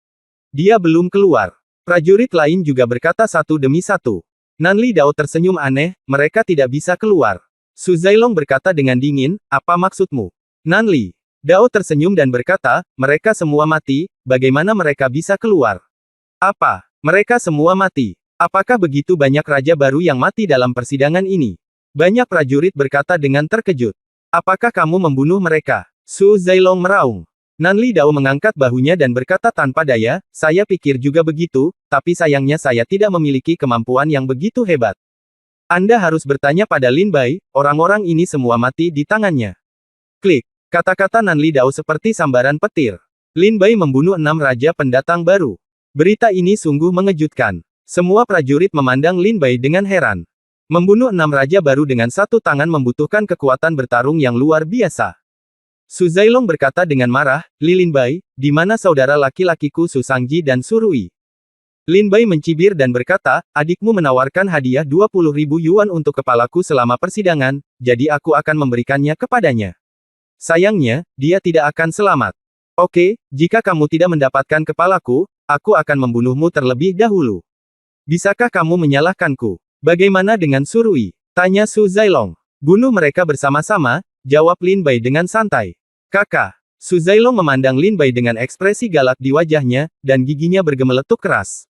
Dia belum keluar. Prajurit lain juga berkata satu demi satu. Nanli Dao tersenyum aneh, mereka tidak bisa keluar. Su Zailong berkata dengan dingin, apa maksudmu? Nanli Dao tersenyum dan berkata, mereka semua mati, bagaimana mereka bisa keluar? Apa? Mereka semua mati. Apakah begitu banyak raja baru yang mati dalam persidangan ini? Banyak prajurit berkata dengan terkejut. Apakah kamu membunuh mereka? Su Zailong meraung. Nanli Dao mengangkat bahunya dan berkata tanpa daya, saya pikir juga begitu, tapi sayangnya saya tidak memiliki kemampuan yang begitu hebat. Anda harus bertanya pada Lin Bai, orang-orang ini semua mati di tangannya. Klik. Kata-kata Nanli Dao seperti sambaran petir. Lin Bai membunuh 6 raja pendatang baru. Berita ini sungguh mengejutkan. Semua prajurit memandang Lin Bai dengan heran. Membunuh 6 raja baru dengan satu tangan membutuhkan kekuatan bertarung yang luar biasa. Su Zailong berkata dengan marah, Lin Bai, di mana saudara laki-lakiku Su Sangji dan Su Rui? Lin Bai mencibir dan berkata, adikmu menawarkan hadiah 20.000 yuan untuk kepalaku selama persidangan, jadi aku akan memberikannya kepadanya. Sayangnya, dia tidak akan selamat. Oke, jika kamu tidak mendapatkan kepalaku, aku akan membunuhmu terlebih dahulu. Bisakah kamu menyalahkanku? Bagaimana dengan Su Rui? Tanya Su Zailong. Bunuh mereka bersama-sama, jawab Lin Bai dengan santai. Kakak. Su Zailong memandang Lin Bai dengan ekspresi galak di wajahnya, dan giginya bergemeletuk keras.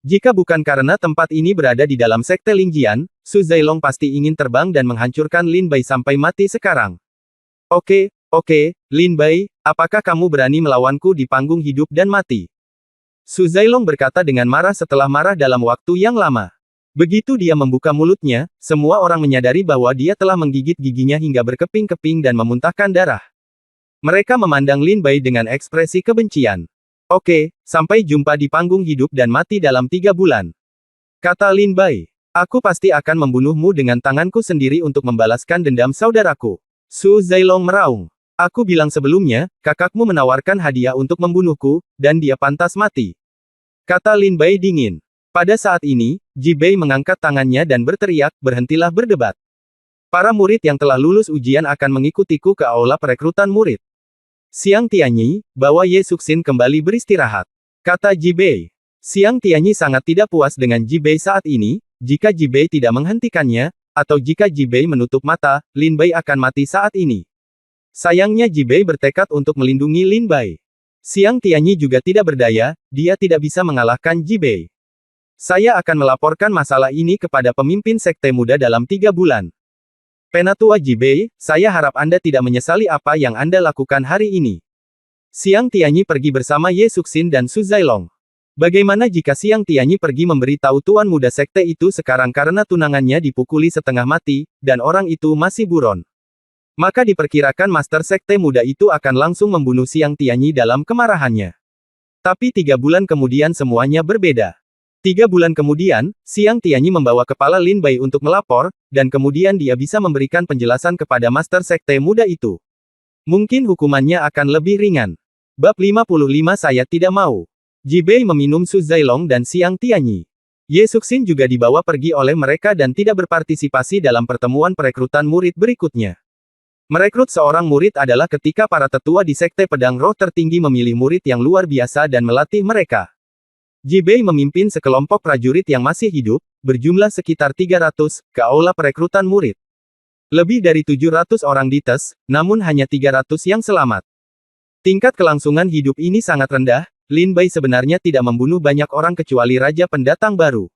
Jika bukan karena tempat ini berada di dalam sekte Lingjian, Su Zailong pasti ingin terbang dan menghancurkan Lin Bai sampai mati sekarang. Oke, Lin Bai, apakah kamu berani melawanku di panggung hidup dan mati? Su Zailong berkata dengan marah setelah marah dalam waktu yang lama. Begitu dia membuka mulutnya, semua orang menyadari bahwa dia telah menggigit giginya hingga berkeping-keping dan memuntahkan darah. Mereka memandang Lin Bai dengan ekspresi kebencian. Oke, sampai jumpa di panggung hidup dan mati dalam 3 bulan. Kata Lin Bai. Aku pasti akan membunuhmu dengan tanganku sendiri untuk membalaskan dendam saudaraku. Su Zailong meraung. Aku bilang sebelumnya, kakakmu menawarkan hadiah untuk membunuhku, dan dia pantas mati. Kata Lin Bai dingin. Pada saat ini, Ji Bei mengangkat tangannya dan berteriak, berhentilah berdebat. Para murid yang telah lulus ujian akan mengikutiku ke aula perekrutan murid. Xiang Tianyi, bawa Ye Suxin kembali beristirahat. Kata Ji Bei. Xiang Tianyi sangat tidak puas dengan Ji Bei saat ini, jika Ji Bei tidak menghentikannya, atau jika Ji Bei menutup mata, Lin Bai akan mati saat ini. Sayangnya Ji Bei bertekad untuk melindungi Lin Bai. Xiang Tianyi juga tidak berdaya, dia tidak bisa mengalahkan Ji Bei. Saya akan melaporkan masalah ini kepada pemimpin sekte muda dalam 3 bulan. Penatua Ji Bei, saya harap Anda tidak menyesali apa yang Anda lakukan hari ini. Xiang Tianyi pergi bersama Ye Suxin dan Su Zailong. Bagaimana jika Xiang Tianyi pergi memberitahu tuan muda sekte itu sekarang karena tunangannya dipukuli setengah mati, dan orang itu masih buron? Maka diperkirakan master sekte muda itu akan langsung membunuh Xiang Tianyi dalam kemarahannya. Tapi 3 bulan kemudian semuanya berbeda. 3 bulan kemudian, Xiang Tianyi membawa kepala Lin Bai untuk melapor, dan kemudian dia bisa memberikan penjelasan kepada master sekte muda itu. Mungkin hukumannya akan lebih ringan. Bab 55 saya tidak mau. Ji Bei meminum Su Zailong dan Xiang Tianyi. Ye Suxin juga dibawa pergi oleh mereka dan tidak berpartisipasi dalam pertemuan perekrutan murid berikutnya. Merekrut seorang murid adalah ketika para tetua di Sekte Pedang Roh tertinggi memilih murid yang luar biasa dan melatih mereka. Ji Bei memimpin sekelompok prajurit yang masih hidup, berjumlah sekitar 300, ke aula perekrutan murid. Lebih dari 700 orang dites, namun hanya 300 yang selamat. Tingkat kelangsungan hidup ini sangat rendah. Lin Bai sebenarnya tidak membunuh banyak orang kecuali Raja Pendatang Baru.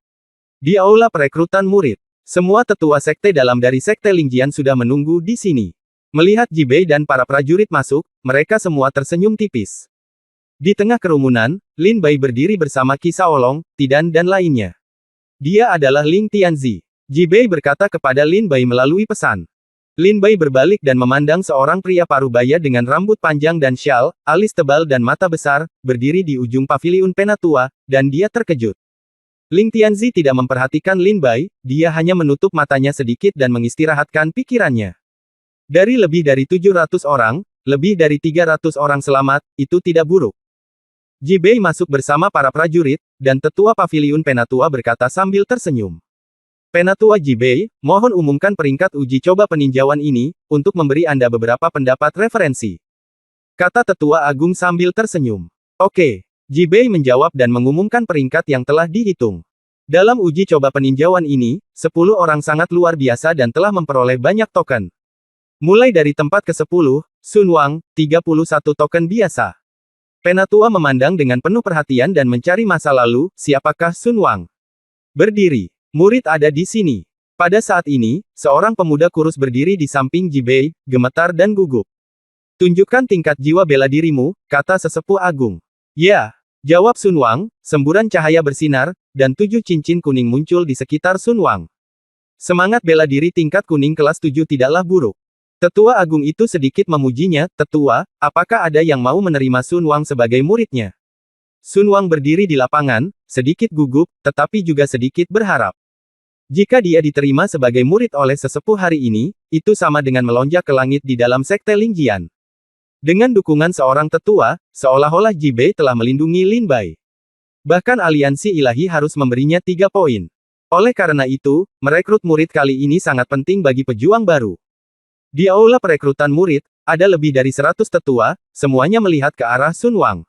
Di aula perekrutan murid, semua tetua sekte dalam dari Sekte Lingjian sudah menunggu di sini. Melihat Ji Bei dan para prajurit masuk, mereka semua tersenyum tipis. Di tengah kerumunan, Lin Bai berdiri bersama Qi Shaolong, Tidan dan lainnya. Dia adalah Ling Tianzi. Ji Bei berkata kepada Lin Bai melalui pesan. Lin Bai berbalik dan memandang seorang pria parubaya dengan rambut panjang dan syal, alis tebal dan mata besar, berdiri di ujung paviliun Penatua, dan dia terkejut. Ling Tianzi tidak memperhatikan Lin Bai, dia hanya menutup matanya sedikit dan mengistirahatkan pikirannya. Dari lebih dari 700 orang, lebih dari 300 orang selamat, itu tidak buruk. Ji Bei masuk bersama para prajurit, dan tetua paviliun Penatua berkata sambil tersenyum. Penatua Ji Bei, mohon umumkan peringkat uji coba peninjauan ini, untuk memberi Anda beberapa pendapat referensi. Kata Tetua Agung sambil tersenyum. Oke. Ji Bei menjawab dan mengumumkan peringkat yang telah dihitung. Dalam uji coba peninjauan ini, 10 orang sangat luar biasa dan telah memperoleh banyak token. Mulai dari tempat ke-10, Sun Wang, 31 token biasa. Penatua memandang dengan penuh perhatian dan mencari masa lalu, siapakah Sun Wang? Berdiri. Murid ada di sini. Pada saat ini, seorang pemuda kurus berdiri di samping Ji Bei, gemetar dan gugup. Tunjukkan tingkat jiwa bela dirimu, kata sesepuh agung. Ya, jawab Sun Wang, semburan cahaya bersinar, dan 7 cincin kuning muncul di sekitar Sun Wang. Semangat bela diri tingkat kuning kelas 7 tidaklah buruk. Tetua agung itu sedikit memujinya, Tetua, apakah ada yang mau menerima Sun Wang sebagai muridnya? Sun Wang berdiri di lapangan, sedikit gugup, tetapi juga sedikit berharap. Jika dia diterima sebagai murid oleh sesepuh hari ini, itu sama dengan melonjak ke langit di dalam Sekte Lingjian. Dengan dukungan seorang tetua, seolah-olah Ji Bei telah melindungi Lin Bai. Bahkan aliansi ilahi harus memberinya 3 poin. Oleh karena itu, merekrut murid kali ini sangat penting bagi pejuang baru. Di aula perekrutan murid, ada lebih dari 100 tetua, semuanya melihat ke arah Sun Wang.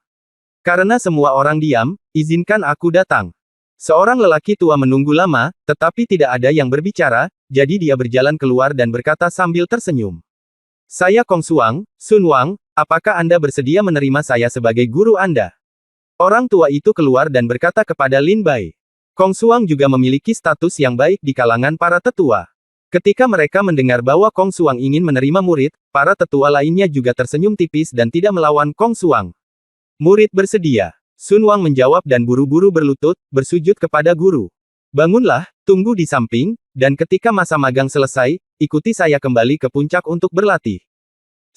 Karena semua orang diam, izinkan aku datang. Seorang lelaki tua menunggu lama, tetapi tidak ada yang berbicara, jadi dia berjalan keluar dan berkata sambil tersenyum. Saya Kong Suang, Sun Wang, apakah Anda bersedia menerima saya sebagai guru Anda? Orang tua itu keluar dan berkata kepada Lin Bai. Kong Suang juga memiliki status yang baik di kalangan para tetua. Ketika mereka mendengar bahwa Kong Suang ingin menerima murid, para tetua lainnya juga tersenyum tipis dan tidak melawan Kong Suang. Murid bersedia. Sun Wang menjawab dan buru-buru berlutut, bersujud kepada guru. Bangunlah, tunggu di samping, dan ketika masa magang selesai, ikuti saya kembali ke puncak untuk berlatih.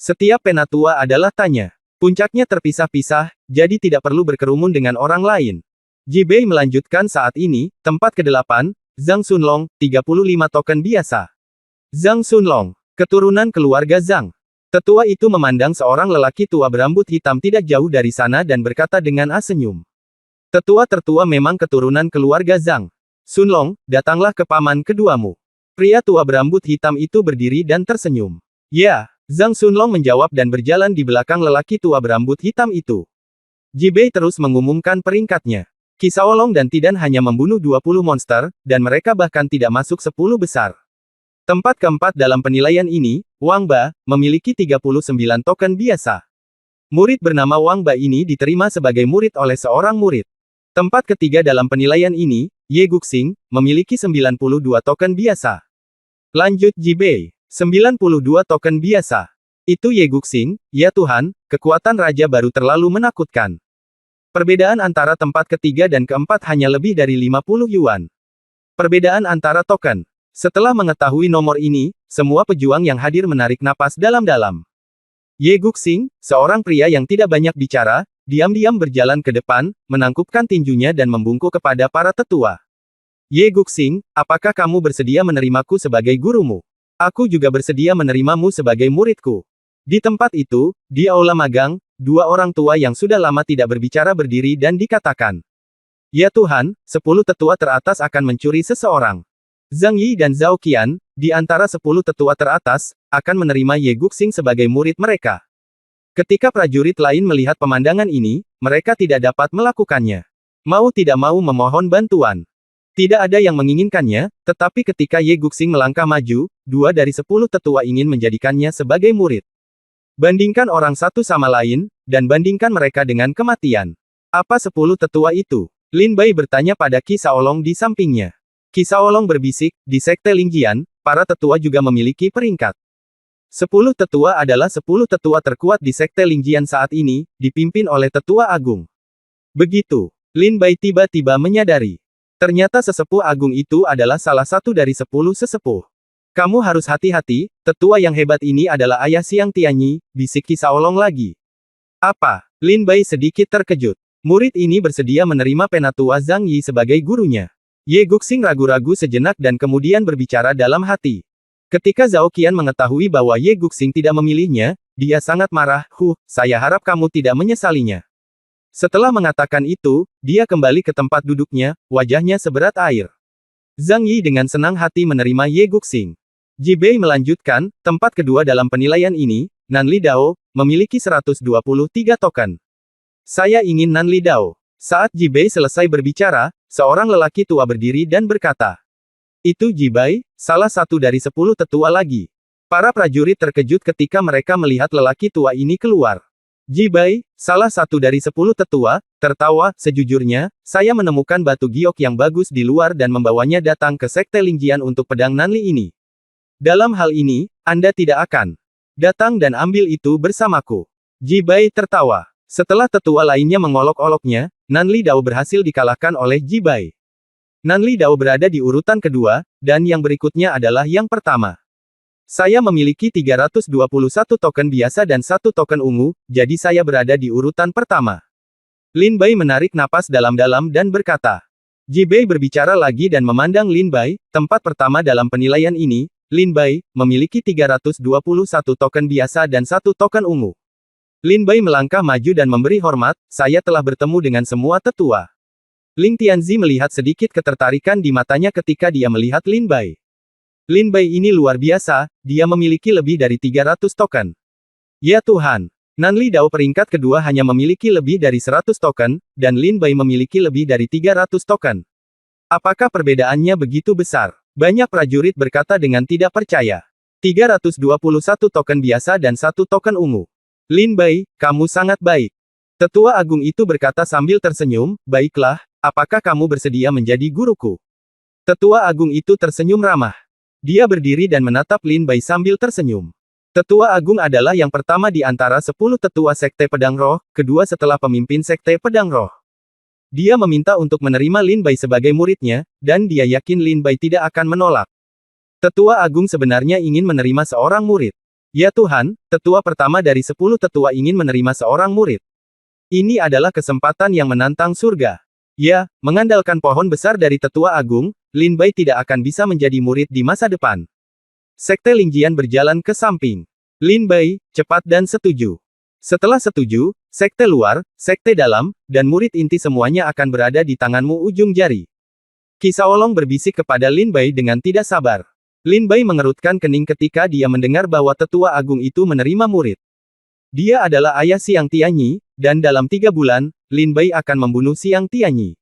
Setiap penatua adalah tanya. Puncaknya terpisah-pisah, jadi tidak perlu berkerumun dengan orang lain. Ji Bei melanjutkan saat ini, tempat ke-8, Zhang Sunlong, 35 token biasa. Zhang Sunlong, keturunan keluarga Zhang. Tetua itu memandang seorang lelaki tua berambut hitam tidak jauh dari sana dan berkata dengan senyum. Tetua tertua memang keturunan keluarga Zhang. Sunlong, datanglah ke paman keduamu. Pria tua berambut hitam itu berdiri dan tersenyum. Ya, Zhang Sunlong menjawab dan berjalan di belakang lelaki tua berambut hitam itu. Ji Bei terus mengumumkan peringkatnya. Qi Shaolong dan Tidan hanya membunuh 20 monster, dan mereka bahkan tidak masuk 10 besar. Tempat keempat dalam penilaian ini, Wang Ba, memiliki 39 token biasa. Murid bernama Wang Ba ini diterima sebagai murid oleh seorang murid. Tempat ketiga dalam penilaian ini, Ye Guxing, memiliki 92 token biasa. Lanjut Ji Bei, 92 token biasa. Itu Ye Guxing, ya Tuhan, kekuatan raja baru terlalu menakutkan. Perbedaan antara tempat ketiga dan keempat hanya lebih dari 50 yuan. Perbedaan antara token. Setelah mengetahui nomor ini, semua pejuang yang hadir menarik napas dalam-dalam. Ye Guxing, seorang pria yang tidak banyak bicara, diam-diam berjalan ke depan, menangkupkan tinjunya dan membungkuk kepada para tetua. Ye Guxing, apakah kamu bersedia menerimaku sebagai gurumu? Aku juga bersedia menerimamu sebagai muridku. Di tempat itu, di aula magang, dua orang tua yang sudah lama tidak berbicara berdiri dan dikatakan, "Ya Tuhan, 10 tetua teratas akan mencuri seseorang." Zhang Yi dan Zhao Qian, di antara 10 tetua teratas, akan menerima Ye Guxing sebagai murid mereka. Ketika prajurit lain melihat pemandangan ini, mereka tidak dapat melakukannya. Mau tidak mau memohon bantuan. Tidak ada yang menginginkannya, tetapi ketika Ye Guxing melangkah maju, 2 dari 10 tetua ingin menjadikannya sebagai murid. Bandingkan orang satu sama lain, dan bandingkan mereka dengan kematian. Apa 10 tetua itu? Lin Bai bertanya pada Qi Shaolong di sampingnya. Qi Shaolong berbisik, di Sekte Lingjian, para tetua juga memiliki peringkat. 10 tetua adalah 10 tetua terkuat di Sekte Lingjian saat ini, dipimpin oleh Tetua Agung. Begitu, Lin Bai tiba-tiba menyadari. Ternyata sesepuh agung itu adalah salah satu dari 10 sesepuh. Kamu harus hati-hati, tetua yang hebat ini adalah ayah Xiang Tianyi, bisik Qi Shaolong lagi. Apa? Lin Bai sedikit terkejut. Murid ini bersedia menerima penatua Zhang Yi sebagai gurunya. Ye Guxing ragu-ragu sejenak dan kemudian berbicara dalam hati. Ketika Zhao Qian mengetahui bahwa Ye Guxing tidak memilihnya, dia sangat marah, saya harap kamu tidak menyesalinya. Setelah mengatakan itu, dia kembali ke tempat duduknya, wajahnya seberat air. Zhang Yi dengan senang hati menerima Ye Guxing. Ji Bei melanjutkan, tempat kedua dalam penilaian ini, Nan Li Dao, memiliki 123 token. Saya ingin Nan Li Dao. Saat Ji Bei selesai berbicara, seorang lelaki tua berdiri dan berkata, "Itu Ji Bei, salah satu dari 10 tetua lagi." Para prajurit terkejut ketika mereka melihat lelaki tua ini keluar. Ji Bei, salah satu dari 10 tetua, tertawa, "Sejujurnya, saya menemukan batu giok yang bagus di luar dan membawanya datang ke Sekte Lingjian untuk pedang Nanli ini. Dalam hal ini, Anda tidak akan datang dan ambil itu bersamaku." Ji Bei tertawa. Setelah tetua lainnya mengolok-oloknya, Nan Li Dao berhasil dikalahkan oleh Ji Bei. Nan Li Dao berada di urutan kedua, dan yang berikutnya adalah yang pertama. Saya memiliki 321 token biasa dan 1 token ungu, jadi saya berada di urutan pertama. Lin Bai menarik napas dalam-dalam dan berkata. Ji Bei berbicara lagi dan memandang Lin Bai, tempat pertama dalam penilaian ini, Lin Bai, memiliki 321 token biasa dan 1 token ungu. Lin Bai melangkah maju dan memberi hormat, "Saya telah bertemu dengan semua tetua." Ling Tianzi melihat sedikit ketertarikan di matanya ketika dia melihat Lin Bai. Lin Bai ini luar biasa, dia memiliki lebih dari 300 token. Ya Tuhan! Nan Li Dao peringkat kedua hanya memiliki lebih dari 100 token, dan Lin Bai memiliki lebih dari 300 token. Apakah perbedaannya begitu besar? Banyak prajurit berkata dengan tidak percaya. 321 token biasa dan 1 token ungu. Lin Bai, kamu sangat baik. Tetua Agung itu berkata sambil tersenyum, "Baiklah, apakah kamu bersedia menjadi guruku?" Tetua Agung itu tersenyum ramah. Dia berdiri dan menatap Lin Bai sambil tersenyum. Tetua Agung adalah yang pertama di antara 10 tetua Sekte Pedang Roh, kedua setelah pemimpin Sekte Pedang Roh. Dia meminta untuk menerima Lin Bai sebagai muridnya, dan dia yakin Lin Bai tidak akan menolak. Tetua Agung sebenarnya ingin menerima seorang murid. Ya Tuhan, tetua pertama dari 10 tetua ingin menerima seorang murid. Ini adalah kesempatan yang menantang surga. Ya, mengandalkan pohon besar dari Tetua Agung, Lin Bai tidak akan bisa menjadi murid di masa depan. Sekte Lingjian berjalan ke samping. Lin Bai, cepat dan setuju. Setelah setuju, sekte luar, sekte dalam, dan murid inti semuanya akan berada di tanganmu ujung jari. Qi Shaolong berbisik kepada Lin Bai dengan tidak sabar. Lin Bai mengerutkan kening ketika dia mendengar bahwa Tetua Agung itu menerima murid. Dia adalah ayah Xiang Tianyi, dan dalam 3 bulan, Lin Bai akan membunuh Xiang Tianyi.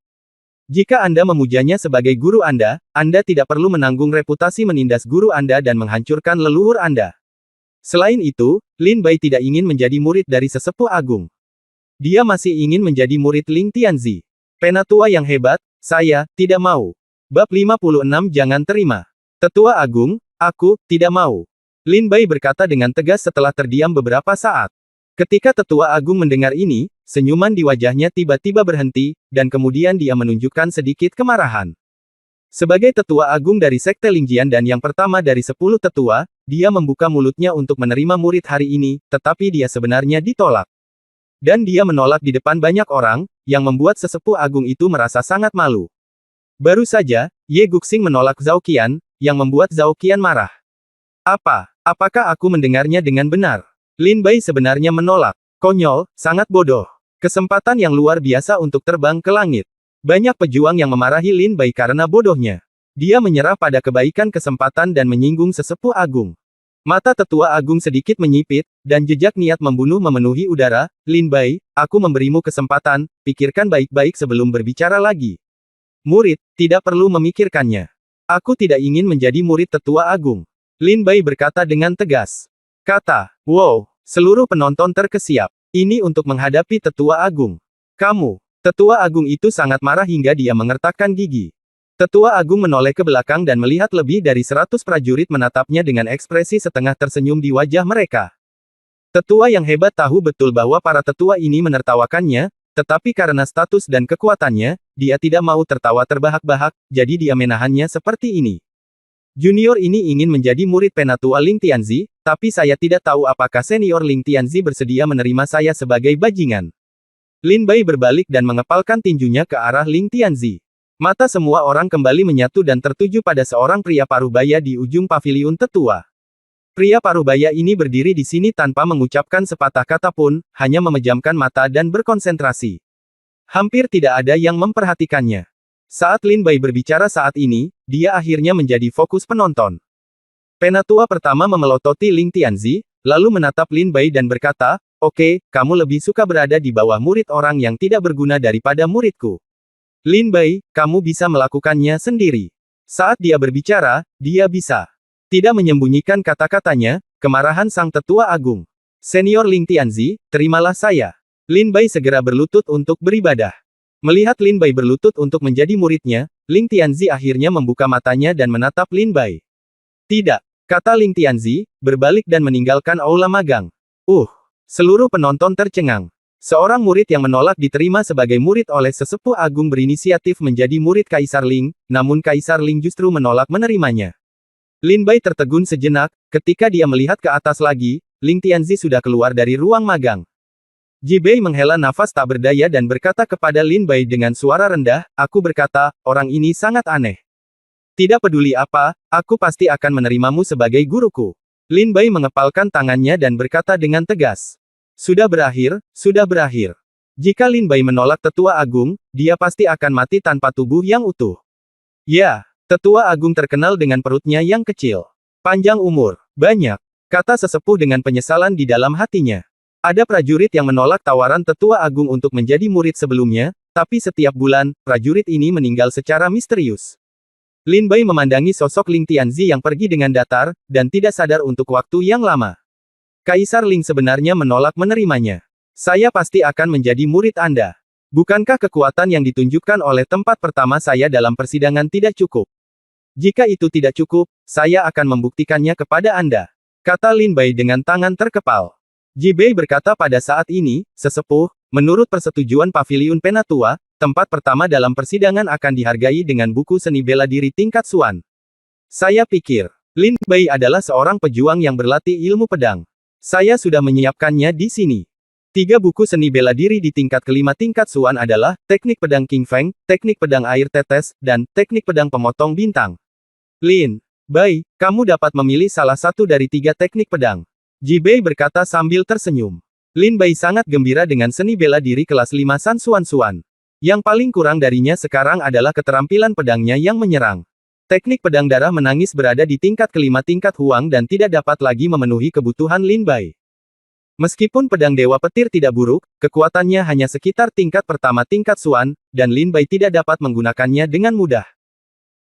Jika Anda memujanya sebagai guru Anda tidak perlu menanggung reputasi menindas guru Anda dan menghancurkan leluhur Anda. Selain itu, Lin Bai tidak ingin menjadi murid dari sesepuh agung. Dia masih ingin menjadi murid Ling Tianzi. Penatua yang hebat, saya tidak mau. Bab 56 Jangan terima. Tetua Agung, aku tidak mau. Lin Bai berkata dengan tegas setelah terdiam beberapa saat. Ketika Tetua Agung mendengar ini, senyuman di wajahnya tiba-tiba berhenti, dan kemudian dia menunjukkan sedikit kemarahan. Sebagai Tetua Agung dari Sekte Lingjian dan yang pertama dari 10 tetua, dia membuka mulutnya untuk menerima murid hari ini, tetapi dia sebenarnya ditolak. Dan dia menolak di depan banyak orang, yang membuat sesepuh agung itu merasa sangat malu. Baru saja, Ye Guxing menolak Zhao Qian, yang membuat Zhao Qian marah. Apakah aku mendengarnya dengan benar? Lin Bai sebenarnya menolak. Konyol, sangat bodoh. Kesempatan yang luar biasa untuk terbang ke langit. Banyak pejuang yang memarahi Lin Bai karena bodohnya. Dia menyerah pada kebaikan kesempatan dan menyinggung sesepuh agung. Mata tetua agung sedikit menyipit, dan jejak niat membunuh memenuhi udara. Lin Bai, aku memberimu kesempatan, pikirkan baik-baik sebelum berbicara lagi. Murid, tidak perlu memikirkannya. Aku tidak ingin menjadi murid tetua agung. Lin Bai berkata dengan tegas. Kata, wow, seluruh penonton terkesiap. Ini untuk menghadapi tetua agung. Kamu, tetua agung itu sangat marah hingga dia mengertakkan gigi. Tetua agung menoleh ke belakang dan melihat lebih dari 100 prajurit menatapnya dengan ekspresi setengah tersenyum di wajah mereka. Tetua yang hebat tahu betul bahwa para tetua ini menertawakannya, tetapi karena status dan kekuatannya, dia tidak mau tertawa terbahak-bahak, jadi dia menahannya seperti ini. Junior ini ingin menjadi murid penatua Ling Tianzi, tapi saya tidak tahu apakah senior Ling Tianzi bersedia menerima saya sebagai bajingan. Lin Bai berbalik dan mengepalkan tinjunya ke arah Ling Tianzi. Mata semua orang kembali menyatu dan tertuju pada seorang pria parubaya di ujung paviliun tetua. Pria parubaya ini berdiri di sini tanpa mengucapkan sepatah kata pun, hanya memejamkan mata dan berkonsentrasi. Hampir tidak ada yang memperhatikannya. Saat Lin Bai berbicara saat ini, dia akhirnya menjadi fokus penonton. Penatua pertama memelototi Ling Tianzi, lalu menatap Lin Bai dan berkata, oke, kamu lebih suka berada di bawah murid orang yang tidak berguna daripada muridku. Lin Bai, kamu bisa melakukannya sendiri. Saat dia berbicara, dia bisa. Tidak menyembunyikan kata-katanya, kemarahan sang tetua agung. Senior Ling Tianzi, terimalah saya. Lin Bai segera berlutut untuk beribadah. Melihat Lin Bai berlutut untuk menjadi muridnya, Ling Tianzi akhirnya membuka matanya dan menatap Lin Bai. Tidak, kata Ling Tianzi, berbalik dan meninggalkan aula magang. Seluruh penonton tercengang. Seorang murid yang menolak diterima sebagai murid oleh sesepuh agung berinisiatif menjadi murid Kaisar Ling, namun Kaisar Ling justru menolak menerimanya. Lin Bai tertegun sejenak, ketika dia melihat ke atas lagi, Ling Tianzi sudah keluar dari ruang magang. Ji Bei menghela nafas tak berdaya dan berkata kepada Lin Bai dengan suara rendah, aku berkata, orang ini sangat aneh. Tidak peduli apa, aku pasti akan menerimamu sebagai guruku. Lin Bai mengepalkan tangannya dan berkata dengan tegas. Sudah berakhir, sudah berakhir. Jika Lin Bai menolak tetua agung, dia pasti akan mati tanpa tubuh yang utuh. Ya, tetua agung terkenal dengan perutnya yang kecil. Panjang umur, banyak, kata sesepuh dengan penyesalan di dalam hatinya. Ada prajurit yang menolak tawaran tetua agung untuk menjadi murid sebelumnya, tapi setiap bulan, prajurit ini meninggal secara misterius. Lin Bai memandangi sosok Ling Tianzi yang pergi dengan datar, dan tidak sadar untuk waktu yang lama. Kaisar Ling sebenarnya menolak menerimanya. Saya pasti akan menjadi murid Anda. Bukankah kekuatan yang ditunjukkan oleh tempat pertama saya dalam persidangan tidak cukup? Jika itu tidak cukup, saya akan membuktikannya kepada Anda. Kata Lin Bai dengan tangan terkepal. Ji Bei berkata pada saat ini, sesepuh, menurut persetujuan paviliun penatua, tempat pertama dalam persidangan akan dihargai dengan buku seni bela diri tingkat Xuan. Saya pikir, Lin Bai adalah seorang pejuang yang berlatih ilmu pedang. Saya sudah menyiapkannya di sini. 3 buku seni bela diri di tingkat kelima tingkat Xuan adalah, teknik pedang King Feng, teknik pedang air tetes, dan teknik pedang pemotong bintang. Lin Bai, kamu dapat memilih salah satu dari 3 teknik pedang. Ji Bei berkata sambil tersenyum. Lin Bai sangat gembira dengan seni bela diri kelas 5 San Xuan Xuan. Yang paling kurang darinya sekarang adalah keterampilan pedangnya yang menyerang. Teknik pedang darah menangis berada di tingkat kelima tingkat Huang dan tidak dapat lagi memenuhi kebutuhan Lin Bai. Meskipun pedang Dewa Petir tidak buruk, kekuatannya hanya sekitar tingkat pertama tingkat Xuan, dan Lin Bai tidak dapat menggunakannya dengan mudah.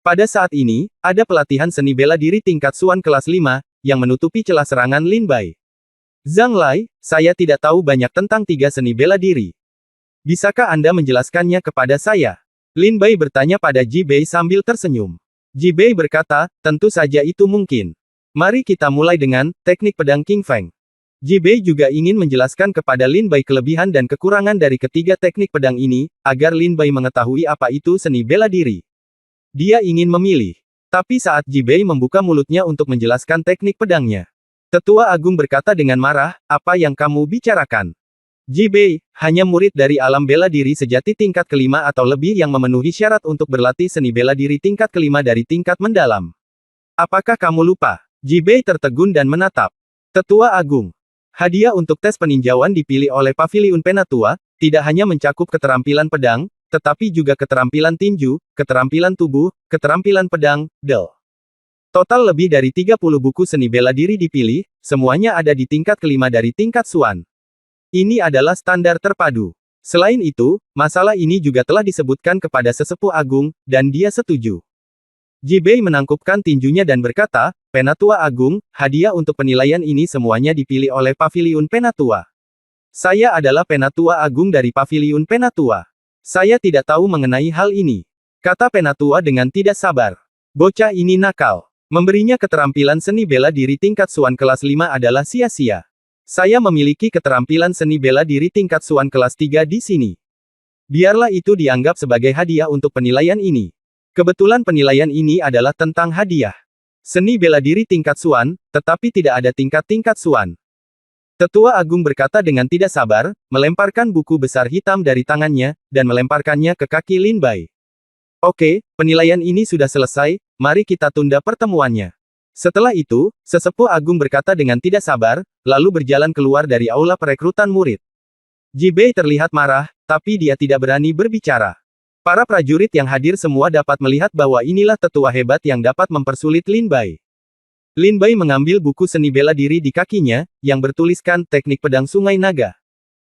Pada saat ini, ada pelatihan seni bela diri tingkat Xuan kelas 5, yang menutupi celah serangan Lin Bai. Zhang Lai, saya tidak tahu banyak tentang 3 seni bela diri. Bisakah Anda menjelaskannya kepada saya? Lin Bai bertanya pada Ji Bei sambil tersenyum. Ji Bei berkata, tentu saja itu mungkin. Mari kita mulai dengan teknik pedang King Feng. Ji Bei juga ingin menjelaskan kepada Lin Bai kelebihan dan kekurangan dari ketiga teknik pedang ini, agar Lin Bai mengetahui apa itu seni bela diri. Dia ingin memilih. Tapi saat Ji Bei membuka mulutnya untuk menjelaskan teknik pedangnya, Tetua Agung berkata dengan marah, apa yang kamu bicarakan? Ji Bei, hanya murid dari alam bela diri sejati tingkat kelima atau lebih yang memenuhi syarat untuk berlatih seni bela diri tingkat kelima dari tingkat mendalam. Apakah kamu lupa? Ji Bei tertegun dan menatap Tetua Agung. Hadiah untuk tes peninjauan dipilih oleh Paviliun Penatua, tidak hanya mencakup keterampilan pedang, tetapi juga keterampilan tinju, keterampilan tubuh, keterampilan pedang, del. Total lebih dari 30 buku seni bela diri dipilih, semuanya ada di tingkat kelima dari tingkat Xuan. Ini adalah standar terpadu. Selain itu, masalah ini juga telah disebutkan kepada sesepuh agung, dan dia setuju. Jibei menangkupkan tinjunya dan berkata, Penatua Agung, hadiah untuk penilaian ini semuanya dipilih oleh Paviliun Penatua. Saya adalah Penatua Agung dari Paviliun Penatua. Saya tidak tahu mengenai hal ini. Kata Penatua dengan tidak sabar. Bocah ini nakal. Memberinya keterampilan seni bela diri tingkat Xuan kelas 5 adalah sia-sia. Saya memiliki keterampilan seni bela diri tingkat Xuan kelas 3 di sini. Biarlah itu dianggap sebagai hadiah untuk penilaian ini. Kebetulan penilaian ini adalah tentang hadiah. Seni bela diri tingkat Xuan, tetapi tidak ada tingkat-tingkat Xuan. Tetua Agung berkata dengan tidak sabar, melemparkan buku besar hitam dari tangannya, dan melemparkannya ke kaki Lin Bai. Oke, penilaian ini sudah selesai, mari kita tunda pertemuannya. Setelah itu, sesepuh agung berkata dengan tidak sabar, lalu berjalan keluar dari aula perekrutan murid. Jibei terlihat marah, tapi dia tidak berani berbicara. Para prajurit yang hadir semua dapat melihat bahwa inilah tetua hebat yang dapat mempersulit Lin Bai. Lin Bai mengambil buku seni bela diri di kakinya, yang bertuliskan Teknik Pedang Sungai Naga.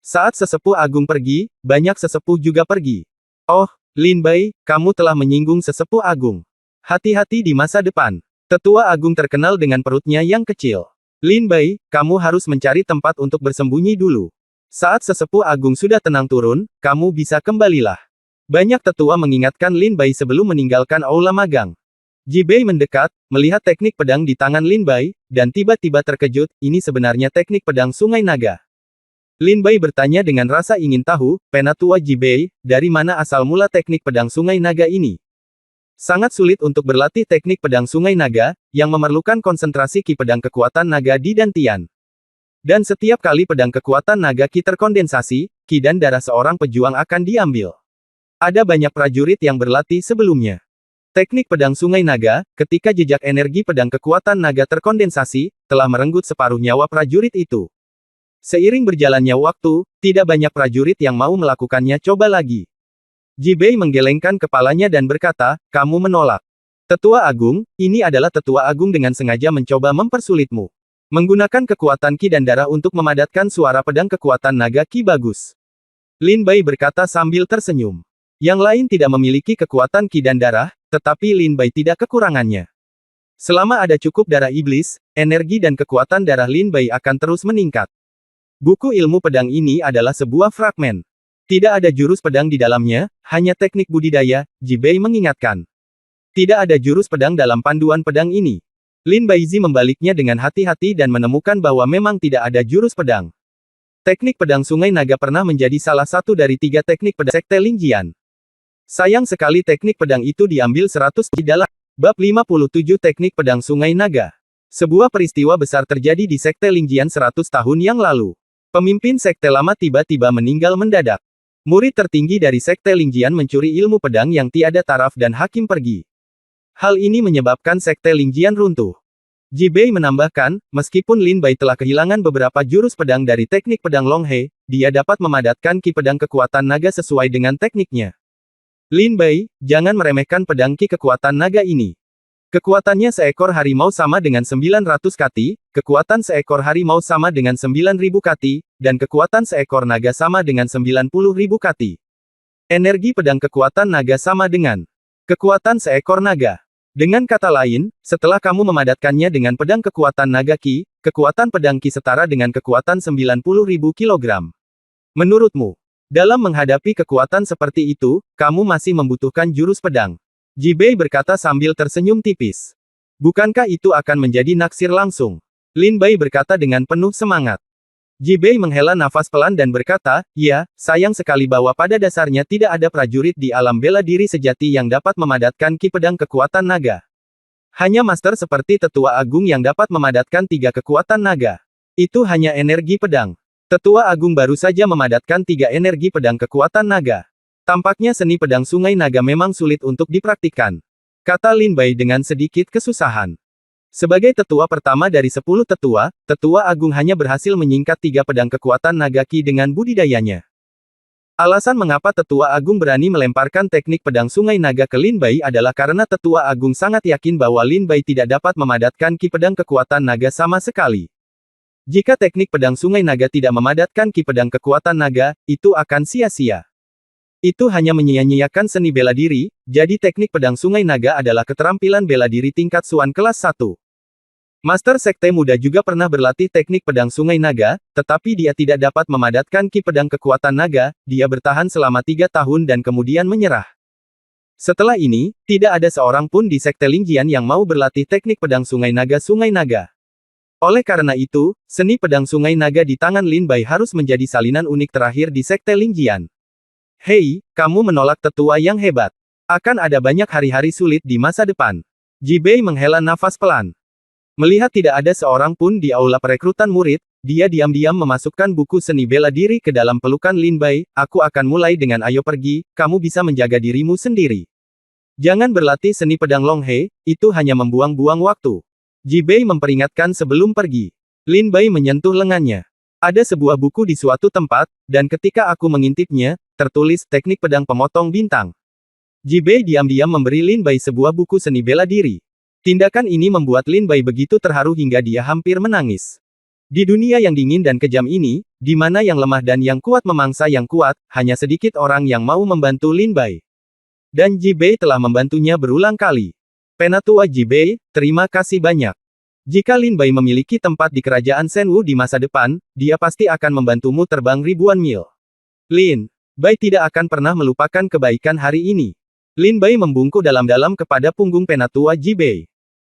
Saat sesepuh agung pergi, banyak sesepuh juga pergi. Oh, Lin Bai, kamu telah menyinggung sesepuh agung. Hati-hati di masa depan. Tetua agung terkenal dengan perutnya yang kecil. Lin Bai, kamu harus mencari tempat untuk bersembunyi dulu. Saat sesepuh agung sudah tenang turun, kamu bisa kembalilah. Banyak tetua mengingatkan Lin Bai sebelum meninggalkan aula magang. Jibei mendekat, melihat teknik pedang di tangan Lin Bai, dan tiba-tiba terkejut, ini sebenarnya teknik pedang Sungai Naga. Lin Bai bertanya dengan rasa ingin tahu, Penatua Jibei, dari mana asal mula teknik pedang Sungai Naga ini? Sangat sulit untuk berlatih teknik pedang Sungai Naga, yang memerlukan konsentrasi ki pedang kekuatan naga di dantian. Dan setiap kali pedang kekuatan naga ki terkondensasi, ki dan darah seorang pejuang akan diambil. Ada banyak prajurit yang berlatih sebelumnya. Teknik pedang Sungai Naga, ketika jejak energi pedang kekuatan naga terkondensasi, telah merenggut separuh nyawa prajurit itu. Seiring berjalannya waktu, tidak banyak prajurit yang mau melakukannya coba lagi. Jibei menggelengkan kepalanya dan berkata, kamu menolak. Tetua Agung, ini adalah Tetua Agung dengan sengaja mencoba mempersulitmu. Menggunakan kekuatan ki dan darah untuk memadatkan suara pedang kekuatan naga ki bagus. Lin Bai berkata sambil tersenyum. Yang lain tidak memiliki kekuatan ki dan darah, tetapi Lin Bai tidak kekurangannya. Selama ada cukup darah iblis, energi dan kekuatan darah Lin Bai akan terus meningkat. Buku ilmu pedang ini adalah sebuah fragmen. Tidak ada jurus pedang di dalamnya, hanya teknik budidaya, Jibei mengingatkan. Tidak ada jurus pedang dalam panduan pedang ini. Lin Baizi membaliknya dengan hati-hati dan menemukan bahwa memang tidak ada jurus pedang. Teknik pedang Sungai Naga pernah menjadi salah satu dari 3 teknik pedang Sekte Lingjian. Sayang sekali teknik pedang itu diambil 100 di dalam bab 57 teknik pedang Sungai Naga. Sebuah peristiwa besar terjadi di Sekte Lingjian 100 tahun yang lalu. Pemimpin Sekte Lama tiba-tiba meninggal mendadak. Murid tertinggi dari Sekte Lingjian mencuri ilmu pedang yang tiada taraf dan hakim pergi. Hal ini menyebabkan Sekte Lingjian runtuh. Jibei menambahkan, meskipun Lin Bai telah kehilangan beberapa jurus pedang dari teknik pedang Longhe, dia dapat memadatkan ki pedang kekuatan naga sesuai dengan tekniknya. Lin Bai, jangan meremehkan pedang ki kekuatan naga ini. Kekuatannya seekor harimau sama dengan 900 kati, kekuatan seekor harimau sama dengan 9.000 kati, dan kekuatan seekor naga sama dengan 90.000 kati. Energi pedang kekuatan naga sama dengan kekuatan seekor naga. Dengan kata lain, setelah kamu memadatkannya dengan pedang kekuatan naga ki, kekuatan pedang ki setara dengan kekuatan 90.000 kilogram. Menurutmu, dalam menghadapi kekuatan seperti itu, kamu masih membutuhkan jurus pedang. Jibei berkata sambil tersenyum tipis. Bukankah itu akan menjadi naksir langsung? Lin Bai berkata dengan penuh semangat. Jibei menghela nafas pelan dan berkata, ya, sayang sekali bahwa pada dasarnya tidak ada prajurit di alam bela diri sejati yang dapat memadatkan ki pedang kekuatan naga. Hanya master seperti Tetua Agung yang dapat memadatkan 3 kekuatan naga. Itu hanya energi pedang. Tetua Agung baru saja memadatkan 3 energi pedang kekuatan naga. Tampaknya seni pedang Sungai Naga memang sulit untuk dipraktikkan. Kata Lin Bai dengan sedikit kesusahan. Sebagai tetua pertama dari 10 tetua, Tetua Agung hanya berhasil menyingkat 3 pedang kekuatan naga Qi dengan budidayanya. Alasan mengapa Tetua Agung berani melemparkan teknik pedang sungai naga ke Lin Bai adalah karena Tetua Agung sangat yakin bahwa Lin Bai tidak dapat memadatkan Qi pedang kekuatan naga sama sekali. Jika teknik pedang sungai naga tidak memadatkan Qi pedang kekuatan naga, itu akan sia-sia. Itu hanya menyia-nyiakan seni bela diri, jadi teknik pedang sungai naga adalah keterampilan bela diri tingkat Suan kelas 1. Master Sekte Muda juga pernah berlatih teknik pedang sungai naga, tetapi dia tidak dapat memadatkan Qi pedang kekuatan naga, dia bertahan selama 3 tahun dan kemudian menyerah. Setelah ini, tidak ada seorang pun di Sekte Lingjian yang mau berlatih teknik pedang sungai naga. Oleh karena itu, seni pedang sungai naga di tangan Lin Bai harus menjadi salinan unik terakhir di Sekte Lingjian. Hei, kamu menolak tetua yang hebat. Akan ada banyak hari-hari sulit di masa depan. Ji Bei menghela nafas pelan. Melihat tidak ada seorang pun di aula perekrutan murid, dia diam-diam memasukkan buku seni bela diri ke dalam pelukan Lin Bai. Aku akan mulai dengan ayo pergi, kamu bisa menjaga dirimu sendiri. Jangan berlatih seni pedang Long He, itu hanya membuang-buang waktu. Ji Bei memperingatkan sebelum pergi. Lin Bai menyentuh lengannya. Ada sebuah buku di suatu tempat, dan ketika aku mengintipnya, tertulis teknik pedang pemotong bintang. Ji Bei diam-diam memberi Lin Bai sebuah buku seni bela diri. Tindakan ini membuat Lin Bai begitu terharu hingga dia hampir menangis. Di dunia yang dingin dan kejam ini, di mana yang lemah dan yang kuat memangsa yang kuat, hanya sedikit orang yang mau membantu Lin Bai. Dan Ji Bei telah membantunya berulang kali. Penatua Ji Bei, terima kasih banyak. Jika Lin Bai memiliki tempat di kerajaan Shenwu di masa depan, dia pasti akan membantumu terbang ribuan mil. Lin Bai tidak akan pernah melupakan kebaikan hari ini. Lin Bai membungkuk dalam-dalam kepada punggung Penatua Ji Bei.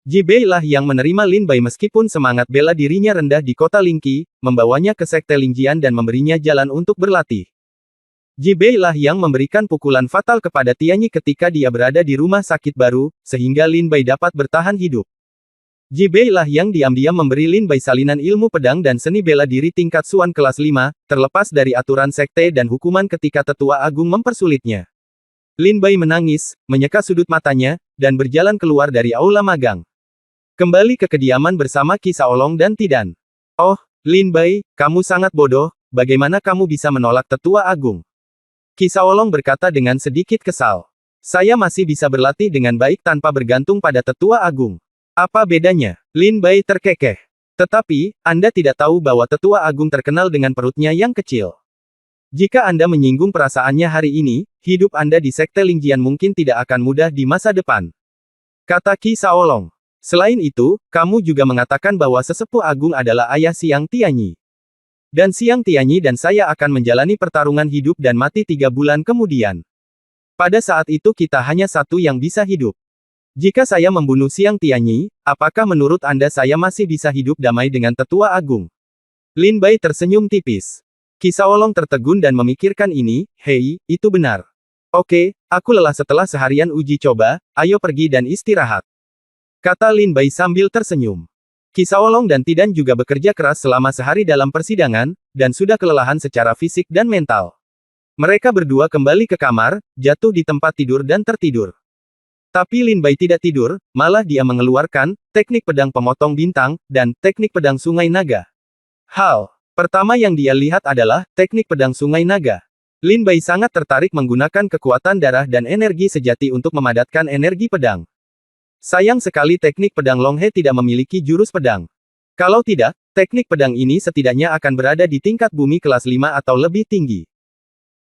Ji Bei lah yang menerima Lin Bai meskipun semangat bela dirinya rendah di kota Lingqi, membawanya ke Sekte Lingjian dan memberinya jalan untuk berlatih. Ji Bei lah yang memberikan pukulan fatal kepada Tianyi ketika dia berada di rumah sakit baru, sehingga Lin Bai dapat bertahan hidup. Ji Bei lah yang diam-diam memberi Lin Bai salinan ilmu pedang dan seni bela diri tingkat Suan kelas 5, terlepas dari aturan sekte dan hukuman ketika Tetua Agung mempersulitnya. Lin Bai menangis, menyeka sudut matanya, dan berjalan keluar dari aula magang. Kembali ke kediaman bersama Qi Shaolong dan Tidan. Oh, Lin Bai, kamu sangat bodoh, bagaimana kamu bisa menolak Tetua Agung? Qi Shaolong berkata dengan sedikit kesal. Saya masih bisa berlatih dengan baik tanpa bergantung pada Tetua Agung. Apa bedanya? Lin Bai terkekeh. Tetapi, Anda tidak tahu bahwa Tetua Agung terkenal dengan perutnya yang kecil. Jika Anda menyinggung perasaannya hari ini, hidup Anda di Sekte Lingjian mungkin tidak akan mudah di masa depan. Kata Qi Shaolong. Selain itu, kamu juga mengatakan bahwa sesepuh agung adalah ayah Siang Tianyi. Dan Siang Tianyi dan saya akan menjalani pertarungan hidup dan mati 3 bulan kemudian. Pada saat itu kita hanya satu yang bisa hidup. Jika saya membunuh Siang Tianyi, apakah menurut Anda saya masih bisa hidup damai dengan Tetua Agung? Lin Bai tersenyum tipis. Qi Shaolong tertegun dan memikirkan ini, hei, itu benar. Oke, aku lelah setelah seharian uji coba, ayo pergi dan istirahat. Kata Lin Bai sambil tersenyum. Qi Shaolong dan Tidan juga bekerja keras selama sehari dalam persidangan, dan sudah kelelahan secara fisik dan mental. Mereka berdua kembali ke kamar, jatuh di tempat tidur dan tertidur. Tapi Lin Bai tidak tidur, malah dia mengeluarkan teknik pedang pemotong bintang dan teknik pedang sungai naga. Hal pertama yang dia lihat adalah teknik pedang sungai naga. Lin Bai sangat tertarik menggunakan kekuatan darah dan energi sejati untuk memadatkan energi pedang. Sayang sekali teknik pedang Long He tidak memiliki jurus pedang. Kalau tidak, teknik pedang ini setidaknya akan berada di tingkat bumi kelas 5 atau lebih tinggi.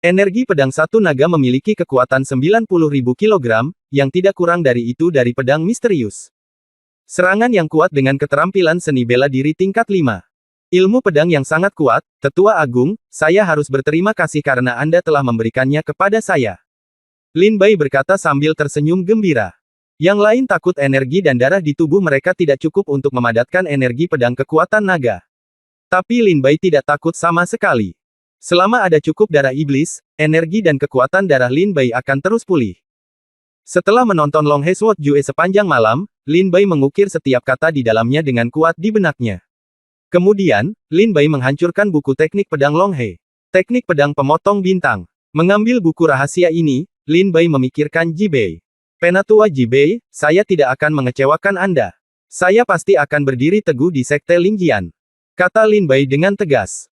Energi pedang satu naga memiliki kekuatan 90.000 kg, yang tidak kurang dari itu dari pedang misterius. Serangan yang kuat dengan keterampilan seni bela diri tingkat 5. Ilmu pedang yang sangat kuat, Tetua Agung, saya harus berterima kasih karena Anda telah memberikannya kepada saya. Lin Bai berkata sambil tersenyum gembira. Yang lain takut energi dan darah di tubuh mereka tidak cukup untuk memadatkan energi pedang kekuatan naga. Tapi Lin Bai tidak takut sama sekali. Selama ada cukup darah iblis, energi dan kekuatan darah Lin Bai akan terus pulih. Setelah menonton Long He Sword Jue sepanjang malam, Lin Bai mengukir setiap kata di dalamnya dengan kuat di benaknya. Kemudian, Lin Bai menghancurkan buku teknik pedang Long He. Teknik pedang pemotong bintang. Mengambil buku rahasia ini, Lin Bai memikirkan Ji Bei. Penatua Ji Bei, saya tidak akan mengecewakan Anda. Saya pasti akan berdiri teguh di Sekte Lingjian, kata Lin Bai dengan tegas.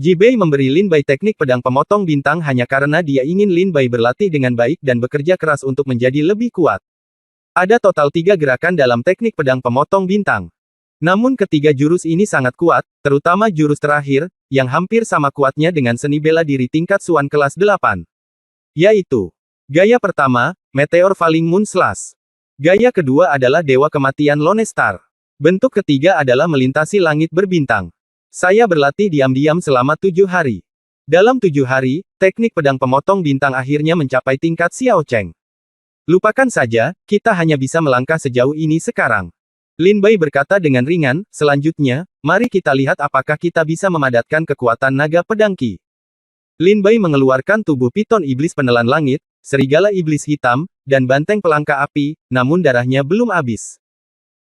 Ji Bei memberi Lin Bai teknik pedang pemotong bintang hanya karena dia ingin Lin Bai berlatih dengan baik dan bekerja keras untuk menjadi lebih kuat. Ada total 3 gerakan dalam teknik pedang pemotong bintang. Namun ketiga jurus ini sangat kuat, terutama jurus terakhir, yang hampir sama kuatnya dengan seni bela diri tingkat Suan kelas 8. Yaitu, gaya pertama, Meteor Falling Moon Slash. Gaya kedua adalah Dewa Kematian Lone Star. Bentuk ketiga adalah melintasi langit berbintang. Saya berlatih diam-diam selama 7 hari. Dalam 7 hari, teknik pedang pemotong bintang akhirnya mencapai tingkat Xiao Cheng. Lupakan saja, kita hanya bisa melangkah sejauh ini sekarang. Lin Bai berkata dengan ringan, selanjutnya, mari kita lihat apakah kita bisa memadatkan kekuatan naga pedang Qi. Lin Bai mengeluarkan tubuh piton iblis penelan langit, serigala iblis hitam, dan banteng pelangka api, namun darahnya belum habis.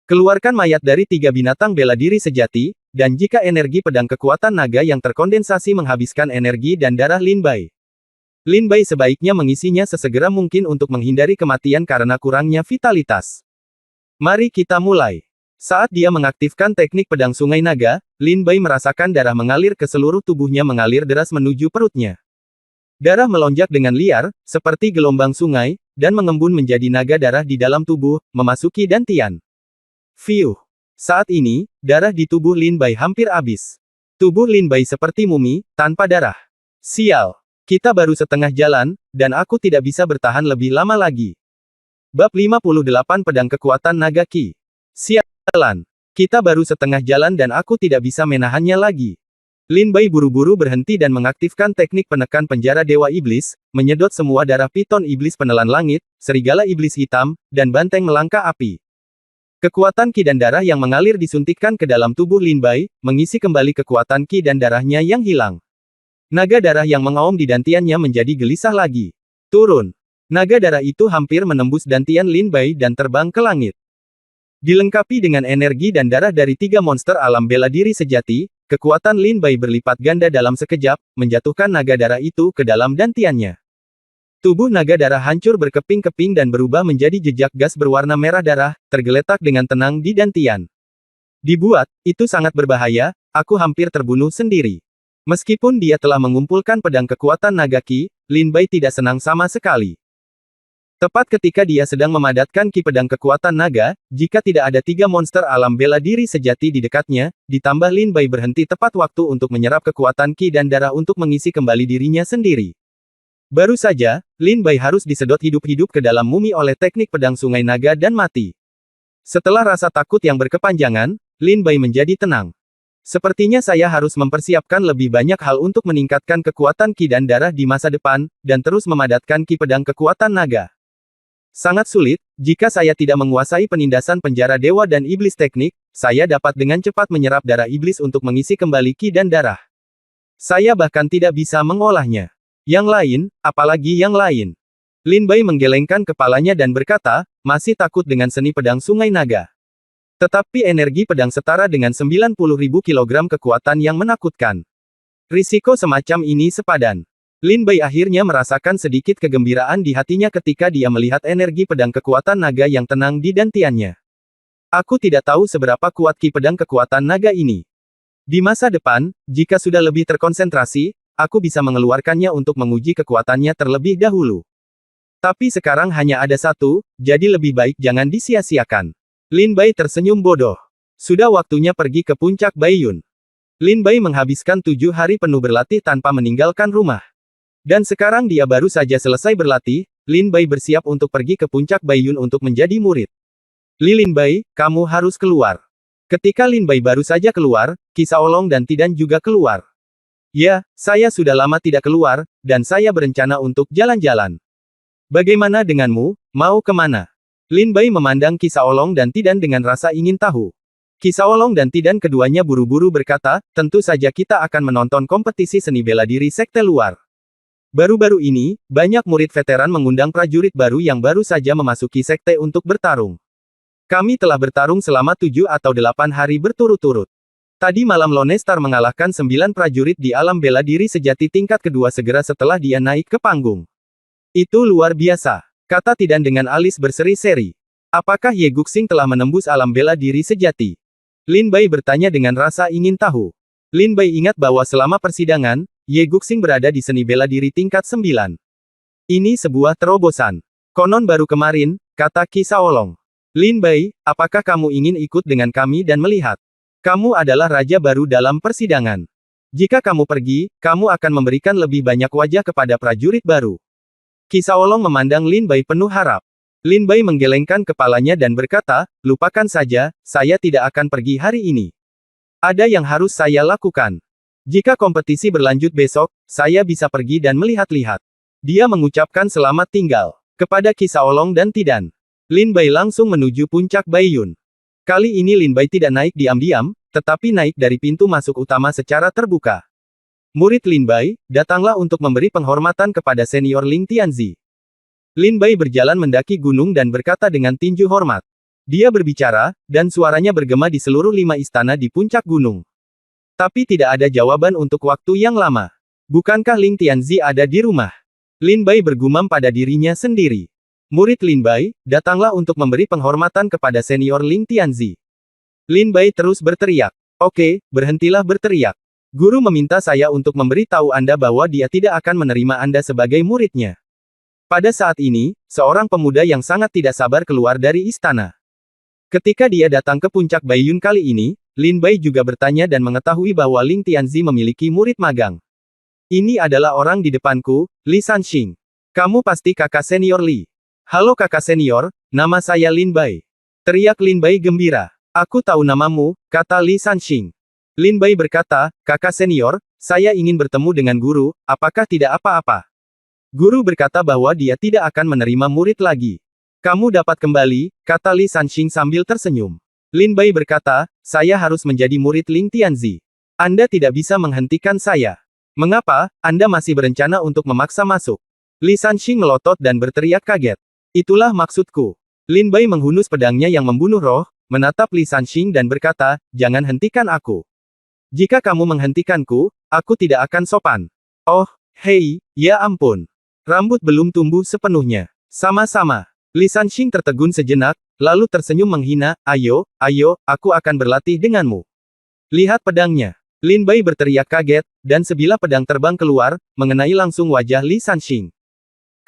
Keluarkan mayat dari 3 binatang bela diri sejati, dan jika energi pedang kekuatan naga yang terkondensasi menghabiskan energi dan darah Lin Bai. Lin Bai sebaiknya mengisinya sesegera mungkin untuk menghindari kematian karena kurangnya vitalitas. Mari kita mulai. Saat dia mengaktifkan teknik pedang sungai naga, Lin Bai merasakan darah mengalir ke seluruh tubuhnya mengalir deras menuju perutnya. Darah melonjak dengan liar, seperti gelombang sungai, dan mengembun menjadi naga darah di dalam tubuh, memasuki dantian. Fiuh. Saat ini, darah di tubuh Lin Bai hampir habis. Tubuh Lin Bai seperti mumi, tanpa darah. Sial. Kita baru setengah jalan, dan aku tidak bisa bertahan lebih lama lagi. Bab 58 Pedang Kekuatan Naga Qi. Sialan. Kita baru setengah jalan dan aku tidak bisa menahannya lagi. Lin Bai buru-buru berhenti dan mengaktifkan teknik penekan penjara Dewa Iblis, menyedot semua darah piton iblis penelan langit, serigala iblis hitam, dan banteng melangkah api. Kekuatan Qi dan darah yang mengalir disuntikkan ke dalam tubuh Lin Bai, mengisi kembali kekuatan Qi dan darahnya yang hilang. Naga darah yang mengaum di dantiannya menjadi gelisah lagi. Turun. Naga darah itu hampir menembus dantian Lin Bai dan terbang ke langit. Dilengkapi dengan energi dan darah dari 3 monster alam bela diri sejati, kekuatan Lin Bai berlipat ganda dalam sekejap, menjatuhkan naga darah itu ke dalam dantiannya. Tubuh naga darah hancur berkeping-keping dan berubah menjadi jejak gas berwarna merah darah, tergeletak dengan tenang di dantian. Dibuat, itu sangat berbahaya, aku hampir terbunuh sendiri. Meskipun dia telah mengumpulkan pedang kekuatan naga Qi, Lin Bai tidak senang sama sekali. Tepat ketika dia sedang memadatkan Qi pedang kekuatan naga, jika tidak ada 3 monster alam bela diri sejati di dekatnya, ditambah Lin Bai berhenti tepat waktu untuk menyerap kekuatan Qi dan darah untuk mengisi kembali dirinya sendiri. Baru saja, Lin Bai harus disedot hidup-hidup ke dalam mumi oleh teknik pedang sungai naga dan mati. Setelah rasa takut yang berkepanjangan, Lin Bai menjadi tenang. Sepertinya saya harus mempersiapkan lebih banyak hal untuk meningkatkan kekuatan Qi dan darah di masa depan, dan terus memadatkan Qi pedang kekuatan naga. Sangat sulit, jika saya tidak menguasai penindasan penjara dewa dan iblis teknik, saya dapat dengan cepat menyerap darah iblis untuk mengisi kembali Qi dan darah. Saya bahkan tidak bisa mengolahnya. Yang lain, apalagi yang lain. Lin Bai menggelengkan kepalanya dan berkata, masih takut dengan seni pedang sungai naga. Tetapi energi pedang setara dengan 90.000 kilogram kekuatan yang menakutkan. Risiko semacam ini sepadan. Lin Bai akhirnya merasakan sedikit kegembiraan di hatinya ketika dia melihat energi pedang kekuatan naga yang tenang di dantiannya. Aku tidak tahu seberapa kuat Qi pedang kekuatan naga ini. Di masa depan, jika sudah lebih terkonsentrasi, aku bisa mengeluarkannya untuk menguji kekuatannya terlebih dahulu. Tapi sekarang hanya ada satu, jadi lebih baik jangan disia-siakan. Lin Bai tersenyum bodoh. Sudah waktunya pergi ke puncak Baiyun. Lin Bai menghabiskan 7 hari penuh berlatih tanpa meninggalkan rumah. Dan sekarang dia baru saja selesai berlatih, Lin Bai bersiap untuk pergi ke puncak Baiyun untuk menjadi murid. Lin Bai, kamu harus keluar. Ketika Lin Bai baru saja keluar, Qi Shaolong dan Tidan juga keluar. Ya, saya sudah lama tidak keluar, dan saya berencana untuk jalan-jalan. Bagaimana denganmu, mau kemana? Lin Bai memandang Qi Shaolong dan Tidan dengan rasa ingin tahu. Qi Shaolong dan Tidan keduanya buru-buru berkata, tentu saja kita akan menonton kompetisi seni bela diri sekte luar. Baru-baru ini, banyak murid veteran mengundang prajurit baru yang baru saja memasuki sekte untuk bertarung. Kami telah bertarung selama 7 atau 8 hari berturut-turut. Tadi malam Lone Star mengalahkan 9 prajurit di alam bela diri sejati tingkat kedua segera setelah dia naik ke panggung. Itu luar biasa, kata Tidan dengan alis berseri-seri. Apakah Ye Guxing telah menembus alam bela diri sejati? Lin Bai bertanya dengan rasa ingin tahu. Lin Bai ingat bahwa selama persidangan, Ye Guxing berada di seni bela diri tingkat 9. Ini sebuah terobosan. Konon baru kemarin, kata Qi Shaolong. Lin Bai, apakah kamu ingin ikut dengan kami dan melihat? Kamu adalah raja baru dalam persidangan. Jika kamu pergi, kamu akan memberikan lebih banyak wajah kepada prajurit baru. Qi Shaolong memandang Lin Bai penuh harap. Lin Bai menggelengkan kepalanya dan berkata, lupakan saja, saya tidak akan pergi hari ini. Ada yang harus saya lakukan. Jika kompetisi berlanjut besok, saya bisa pergi dan melihat-lihat. Dia mengucapkan selamat tinggal kepada Qi Shaolong dan Tidan. Lin Bai langsung menuju puncak Baiyun. Kali ini Lin Bai tidak naik diam-diam, tetapi naik dari pintu masuk utama secara terbuka. Murid Lin Bai, datanglah untuk memberi penghormatan kepada senior Ling Tianzi. Lin Bai berjalan mendaki gunung dan berkata dengan tinju hormat. Dia berbicara, dan suaranya bergema di seluruh 5 istana di puncak gunung. Tapi tidak ada jawaban untuk waktu yang lama. Bukankah Ling Tianzi ada di rumah? Lin Bai bergumam pada dirinya sendiri. Murid Lin Bai, datanglah untuk memberi penghormatan kepada senior Ling Tianzi. Lin Bai terus berteriak. Oke, berhentilah berteriak. Guru meminta saya untuk memberitahu Anda bahwa dia tidak akan menerima Anda sebagai muridnya. Pada saat ini, seorang pemuda yang sangat tidak sabar keluar dari istana. Ketika dia datang ke puncak Baiyun kali ini, Lin Bai juga bertanya dan mengetahui bahwa Ling Tianzi memiliki murid magang. Ini adalah orang di depanku, Li Sanxing. Kamu pasti kakak senior Li. Halo kakak senior, nama saya Lin Bai. Teriak Lin Bai gembira. Aku tahu namamu, kata Li Sanxing. Lin Bai berkata, kakak senior, saya ingin bertemu dengan guru, apakah tidak apa-apa? Guru berkata bahwa dia tidak akan menerima murid lagi. Kamu dapat kembali, kata Li Sanxing sambil tersenyum. Lin Bai berkata, saya harus menjadi murid Ling Tianzi. Anda tidak bisa menghentikan saya. Mengapa, Anda masih berencana untuk memaksa masuk? Li Sanxing melotot dan berteriak kaget. Itulah maksudku. Lin Bai menghunus pedangnya yang membunuh roh, menatap Li Sanxing dan berkata, jangan hentikan aku. Jika kamu menghentikanku, aku tidak akan sopan. Oh, hei, ya ampun. Rambut belum tumbuh sepenuhnya. Sama-sama. Li Sanxing tertegun sejenak, lalu tersenyum menghina, ayo, aku akan berlatih denganmu. Lihat pedangnya. Lin Bai berteriak kaget, dan sebilah pedang terbang keluar, mengenai langsung wajah Li Sanxing.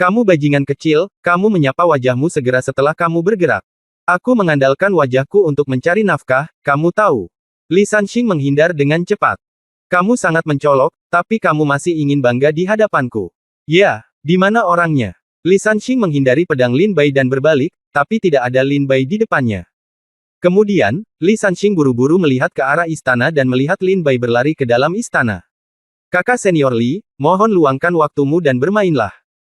Kamu bajingan kecil, kamu menyapa wajahmu segera setelah kamu bergerak. Aku mengandalkan wajahku untuk mencari nafkah, kamu tahu. Li Sanxing menghindar dengan cepat. Kamu sangat mencolok, tapi kamu masih ingin bangga di hadapanku. Ya, di mana orangnya? Li Sanxing menghindari pedang Lin Bai dan berbalik, tapi tidak ada Lin Bai di depannya. Kemudian, Li Sanxing buru-buru melihat ke arah istana dan melihat Lin Bai berlari ke dalam istana. Kakak senior Li, mohon luangkan waktumu dan bermainlah.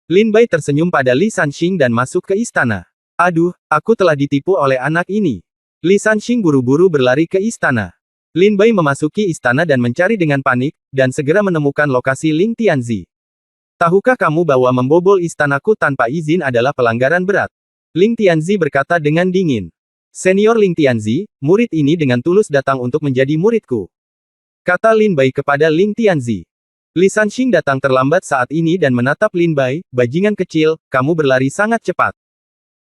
Lin Bai tersenyum pada Li Sanxing dan masuk ke istana. Aduh, aku telah ditipu oleh anak ini. Li Sanxing buru-buru berlari ke istana. Lin Bai memasuki istana dan mencari dengan panik, dan segera menemukan lokasi Ling Tianzi. Tahukah kamu bahwa membobol istanaku tanpa izin adalah pelanggaran berat? Ling Tianzi berkata dengan dingin. Senior Ling Tianzi, murid ini dengan tulus datang untuk menjadi muridku. Kata Lin Bai kepada Ling Tianzi. Li Sanxing datang terlambat saat ini dan menatap Lin Bai, bajingan kecil, kamu berlari sangat cepat.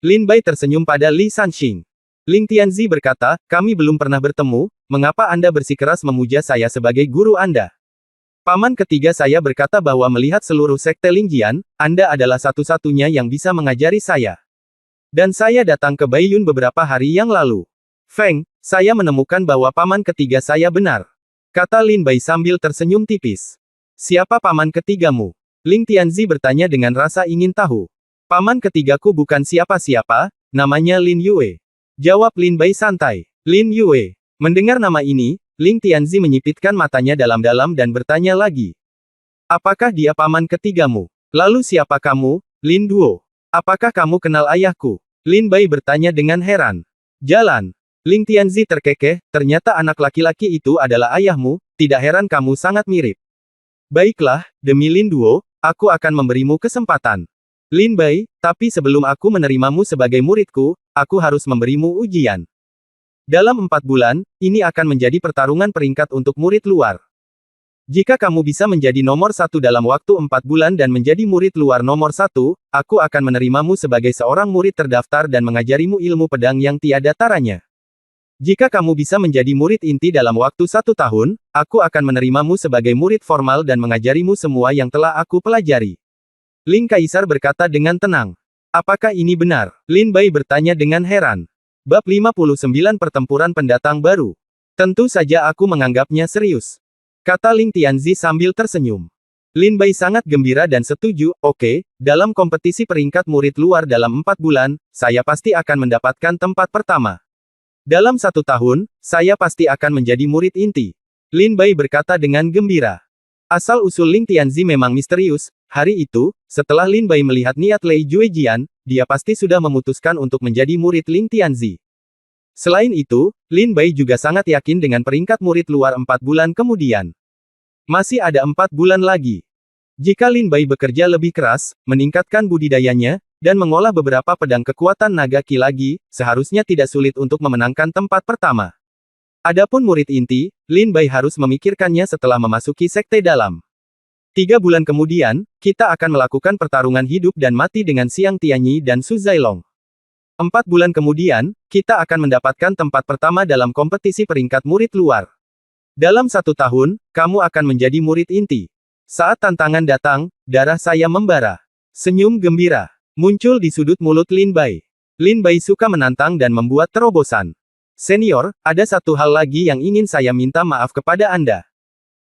Lin Bai tersenyum pada Li Sanxing. Ling Tianzi berkata, kami belum pernah bertemu, mengapa Anda bersikeras memuja saya sebagai guru Anda? Paman ketiga saya berkata bahwa melihat seluruh sekte Lingjian, Anda adalah satu-satunya yang bisa mengajari saya. Dan saya datang ke Baiyun beberapa hari yang lalu. Feng, saya menemukan bahwa paman ketiga saya benar. Kata Lin Bai sambil tersenyum tipis. Siapa paman ketigamu? Ling Tianzi bertanya dengan rasa ingin tahu. Paman ketigaku bukan siapa-siapa, namanya Lin Yue. Jawab Lin Bai santai. Lin Yue. Mendengar nama ini, Ling Tianzi menyipitkan matanya dalam-dalam dan bertanya lagi. Apakah dia paman ketigamu? Lalu siapa kamu, Lin Duo? Apakah kamu kenal ayahku? Lin Bai bertanya dengan heran. Jalan. Ling Tianzi terkekeh, ternyata anak laki-laki itu adalah ayahmu, tidak heran kamu sangat mirip. Baiklah, demi Lin Duo, aku akan memberimu kesempatan. Lin Bai, tapi sebelum aku menerimamu sebagai muridku, aku harus memberimu ujian. Dalam 4 bulan, ini akan menjadi pertarungan peringkat untuk murid luar. Jika kamu bisa menjadi nomor 1 dalam waktu 4 bulan dan menjadi murid luar nomor 1, aku akan menerimamu sebagai seorang murid terdaftar dan mengajarimu ilmu pedang yang tiada taranya. Jika kamu bisa menjadi murid inti dalam waktu 1 tahun, aku akan menerimamu sebagai murid formal dan mengajarimu semua yang telah aku pelajari. Ling Kaisar berkata dengan tenang. Apakah ini benar? Lin Bai bertanya dengan heran. Bab 59 Pertempuran Pendatang Baru. Tentu saja aku menganggapnya serius. Kata Ling Tianzi sambil tersenyum. Lin Bai sangat gembira dan setuju, oke, dalam kompetisi peringkat murid luar dalam 4 bulan, saya pasti akan mendapatkan tempat pertama. Dalam 1 tahun, saya pasti akan menjadi murid inti. Lin Bai berkata dengan gembira. Asal-usul Ling Tianzi memang misterius, hari itu, setelah Lin Bai melihat niat Lei Juejian, dia pasti sudah memutuskan untuk menjadi murid Ling Tianzi. Selain itu, Lin Bai juga sangat yakin dengan peringkat murid luar 4 bulan kemudian. Masih ada 4 bulan lagi. Jika Lin Bai bekerja lebih keras, meningkatkan budidayanya, dan mengolah beberapa pedang kekuatan naga ki lagi, seharusnya tidak sulit untuk memenangkan tempat pertama. Adapun murid inti, Lin Bai harus memikirkannya setelah memasuki sekte dalam. 3 bulan kemudian, kita akan melakukan pertarungan hidup dan mati dengan Xiang Tianyi dan Su Zailong. 4 bulan kemudian, kita akan mendapatkan tempat pertama dalam kompetisi peringkat murid luar. Dalam 1 tahun, kamu akan menjadi murid inti. Saat tantangan datang, darah saya membara. Senyum gembira muncul di sudut mulut Lin Bai. Lin Bai suka menantang dan membuat terobosan. Senior, ada satu hal lagi yang ingin saya minta maaf kepada Anda.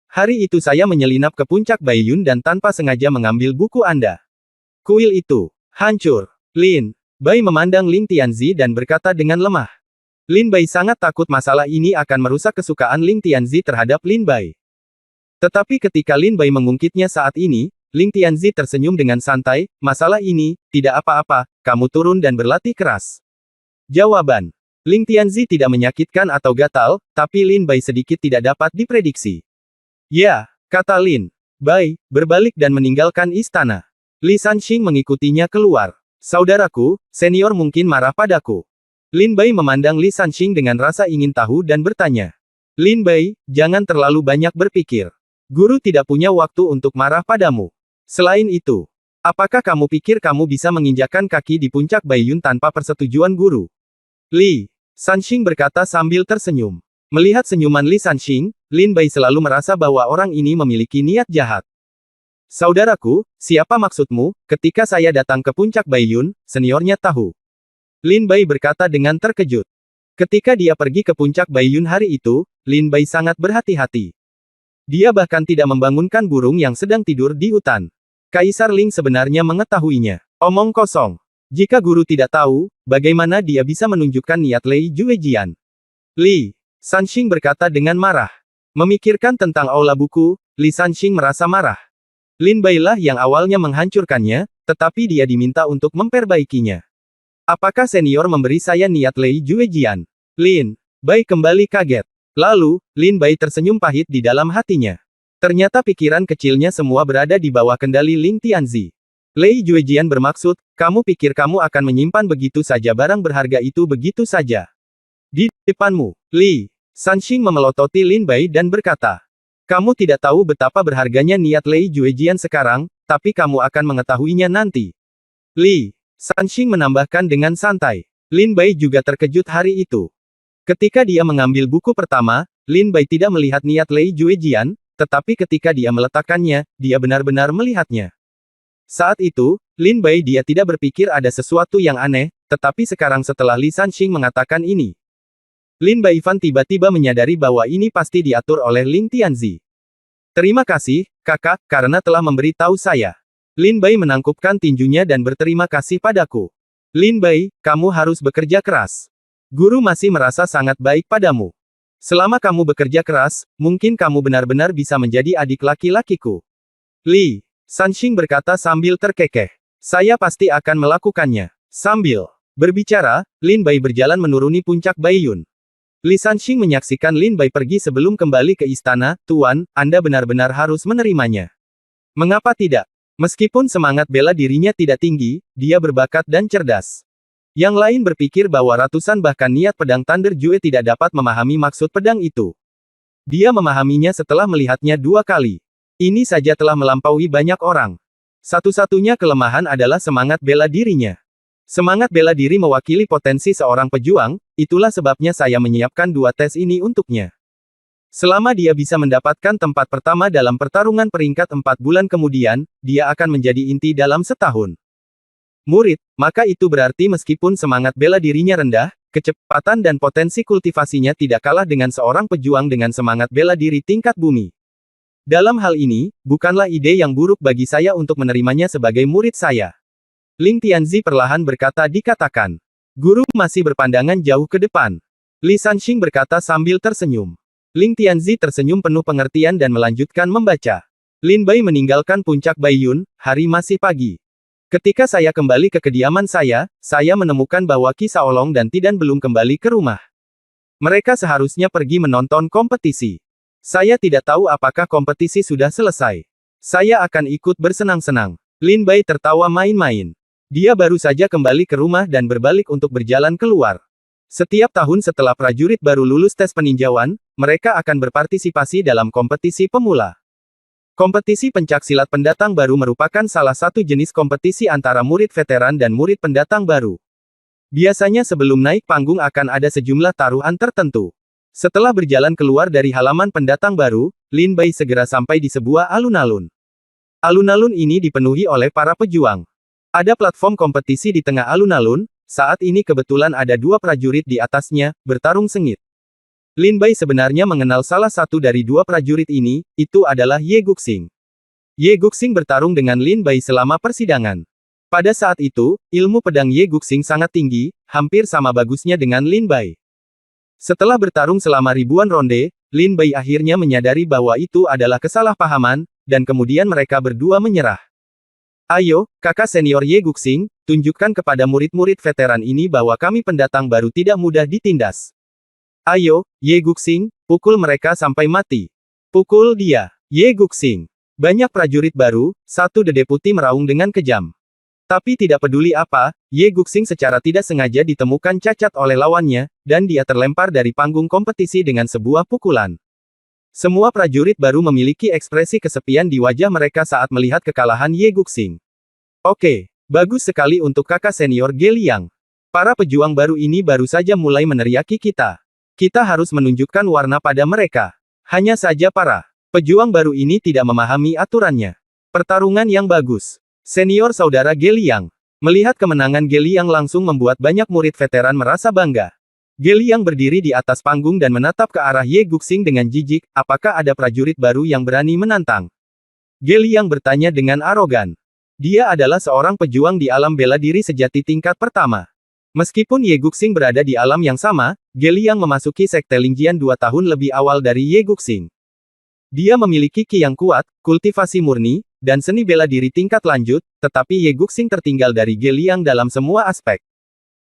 Hari itu saya menyelinap ke puncak Baiyun dan tanpa sengaja mengambil buku Anda. Kuil itu hancur. Lin Bai memandang Ling Tianzi dan berkata dengan lemah. Lin Bai sangat takut masalah ini akan merusak kesukaan Ling Tianzi terhadap Lin Bai. Tetapi ketika Lin Bai mengungkitnya saat ini, Ling Tianzi tersenyum dengan santai, masalah ini, tidak apa-apa, kamu turun dan berlatih keras. Jawaban. Ling Tianzi tidak menyakitkan atau gatal, tapi Lin Bai sedikit tidak dapat diprediksi. Ya, kata Lin Bai, berbalik dan meninggalkan istana. Li Sanxing mengikutinya keluar. Saudaraku, senior mungkin marah padaku. Lin Bai memandang Li Sanxing dengan rasa ingin tahu dan bertanya. Lin Bai, jangan terlalu banyak berpikir. Guru tidak punya waktu untuk marah padamu. Selain itu, apakah kamu pikir kamu bisa menginjakkan kaki di puncak Baiyun tanpa persetujuan guru? Li Sanxing berkata sambil tersenyum. Melihat senyuman Li Sanxing, Lin Bai selalu merasa bahwa orang ini memiliki niat jahat. Saudaraku, siapa maksudmu? Ketika saya datang ke puncak Baiyun, seniornya tahu. Lin Bai berkata dengan terkejut. Ketika dia pergi ke puncak Baiyun hari itu, Lin Bai sangat berhati-hati. Dia bahkan tidak membangunkan burung yang sedang tidur di hutan. Kaisar Ling sebenarnya mengetahuinya. Omong kosong. Jika guru tidak tahu, bagaimana dia bisa menunjukkan niat Lei Juejian? Li Sanxing berkata dengan marah. Memikirkan tentang aula buku, Li Sanxing merasa marah. Lin Bai lah yang awalnya menghancurkannya, tetapi dia diminta untuk memperbaikinya. Apakah senior memberi saya niat Lei Juejian? Lin Bai kembali kaget. Lalu, Lin Bai tersenyum pahit di dalam hatinya. Ternyata pikiran kecilnya semua berada di bawah kendali Ling Tianzi. Lei Juejian bermaksud, kamu pikir kamu akan menyimpan begitu saja barang berharga itu begitu saja. Di depanmu, Li Sanxing memelototi Lin Bai dan berkata. Kamu tidak tahu betapa berharganya niat Lei Juejian sekarang, tapi kamu akan mengetahuinya nanti. Li Sanxing menambahkan dengan santai. Lin Bai juga terkejut hari itu. Ketika dia mengambil buku pertama, Lin Bai tidak melihat niat Lei Juejian, tetapi ketika dia meletakkannya, dia benar-benar melihatnya. Saat itu, Lin Bai dia tidak berpikir ada sesuatu yang aneh, tetapi sekarang setelah Li Sanxing mengatakan ini. Lin Baifan tiba-tiba menyadari bahwa ini pasti diatur oleh Ling Tianzi. Terima kasih, kakak, karena telah memberitahu saya. Lin Bai menangkupkan tinjunya dan berterima kasih padaku. Lin Bai, kamu harus bekerja keras. Guru masih merasa sangat baik padamu. Selama kamu bekerja keras, mungkin kamu benar-benar bisa menjadi adik laki-lakiku. Li Sanxing berkata sambil terkekeh. Saya pasti akan melakukannya. Sambil berbicara, Lin Bai berjalan menuruni puncak Baiyun. Li Sanxing menyaksikan Lin Bai pergi sebelum kembali ke istana. Tuan, Anda benar-benar harus menerimanya. Mengapa tidak? Meskipun semangat bela dirinya tidak tinggi, dia berbakat dan cerdas. Yang lain berpikir bahwa ratusan bahkan niat pedang Thunder Jue tidak dapat memahami maksud pedang itu. Dia memahaminya setelah melihatnya 2 kali. Ini saja telah melampaui banyak orang. Satu-satunya kelemahan adalah semangat bela dirinya. Semangat bela diri mewakili potensi seorang pejuang, itulah sebabnya saya menyiapkan 2 tes ini untuknya. Selama dia bisa mendapatkan tempat pertama dalam pertarungan peringkat 4 bulan kemudian, dia akan menjadi inti dalam setahun. Murid, maka itu berarti meskipun semangat bela dirinya rendah, kecepatan dan potensi kultivasinya tidak kalah dengan seorang pejuang dengan semangat bela diri tingkat bumi. Dalam hal ini, bukanlah ide yang buruk bagi saya untuk menerimanya sebagai murid saya. Ling Tianzi perlahan berkata dikatakan. Guru masih berpandangan jauh ke depan. Li Sanxing berkata sambil tersenyum. Ling Tianzi tersenyum penuh pengertian dan melanjutkan membaca. Lin Bai meninggalkan puncak Baiyun, hari masih pagi. Ketika saya kembali ke kediaman saya menemukan bahwa Qi Shaolong dan Tidan belum kembali ke rumah. Mereka seharusnya pergi menonton kompetisi. Saya tidak tahu apakah kompetisi sudah selesai. Saya akan ikut bersenang-senang. Lin Bai tertawa main-main. Dia baru saja kembali ke rumah dan berbalik untuk berjalan keluar. Setiap tahun setelah prajurit baru lulus tes peninjauan, mereka akan berpartisipasi dalam kompetisi pemula. Kompetisi pencaksilat pendatang baru merupakan salah satu jenis kompetisi antara murid veteran dan murid pendatang baru. Biasanya sebelum naik panggung akan ada sejumlah taruhan tertentu. Setelah berjalan keluar dari halaman pendatang baru, Lin Bai segera sampai di sebuah alun-alun. Alun-alun ini dipenuhi oleh para pejuang. Ada platform kompetisi di tengah alun-alun. Saat ini kebetulan ada 2 prajurit di atasnya, bertarung sengit. Lin Bai sebenarnya mengenal salah satu dari 2 prajurit ini, itu adalah Ye Guxing. Ye Guxing bertarung dengan Lin Bai selama persidangan. Pada saat itu, ilmu pedang Ye Guxing sangat tinggi, hampir sama bagusnya dengan Lin Bai. Setelah bertarung selama ribuan ronde, Lin Bai akhirnya menyadari bahwa itu adalah kesalahpahaman, dan kemudian mereka berdua menyerah. Ayo, kakak senior Ye Guxing, tunjukkan kepada murid-murid veteran ini bahwa kami pendatang baru tidak mudah ditindas. Ayo, Ye Guxing, pukul mereka sampai mati. Pukul dia, Ye Guxing. Banyak prajurit baru, satu Deputi meraung dengan kejam. Tapi tidak peduli apa, Ye Guxing secara tidak sengaja ditemukan cacat oleh lawannya, dan dia terlempar dari panggung kompetisi dengan sebuah pukulan. Semua prajurit baru memiliki ekspresi kesepian di wajah mereka saat melihat kekalahan Ye Guxing. Oke, bagus sekali untuk kakak senior Ge Liang. Para pejuang baru ini baru saja mulai meneriaki kita. Kita harus menunjukkan warna pada mereka. Hanya saja para pejuang baru ini tidak memahami aturannya. Pertarungan yang bagus. Senior saudara Ge Liang. Melihat kemenangan Ge Liang langsung membuat banyak murid veteran merasa bangga. Ge Liang berdiri di atas panggung dan menatap ke arah Ye Guxing dengan jijik, apakah ada prajurit baru yang berani menantang? Ge Liang bertanya dengan arogan. Dia adalah seorang pejuang di alam bela diri sejati tingkat pertama. Meskipun Ye Guxing berada di alam yang sama, Ge Liang memasuki sekte Lingjian 2 tahun lebih awal dari Ye Guxing. Dia memiliki ki yang kuat, kultivasi murni, dan seni bela diri tingkat lanjut, tetapi Ye Guxing tertinggal dari Ge Liang dalam semua aspek.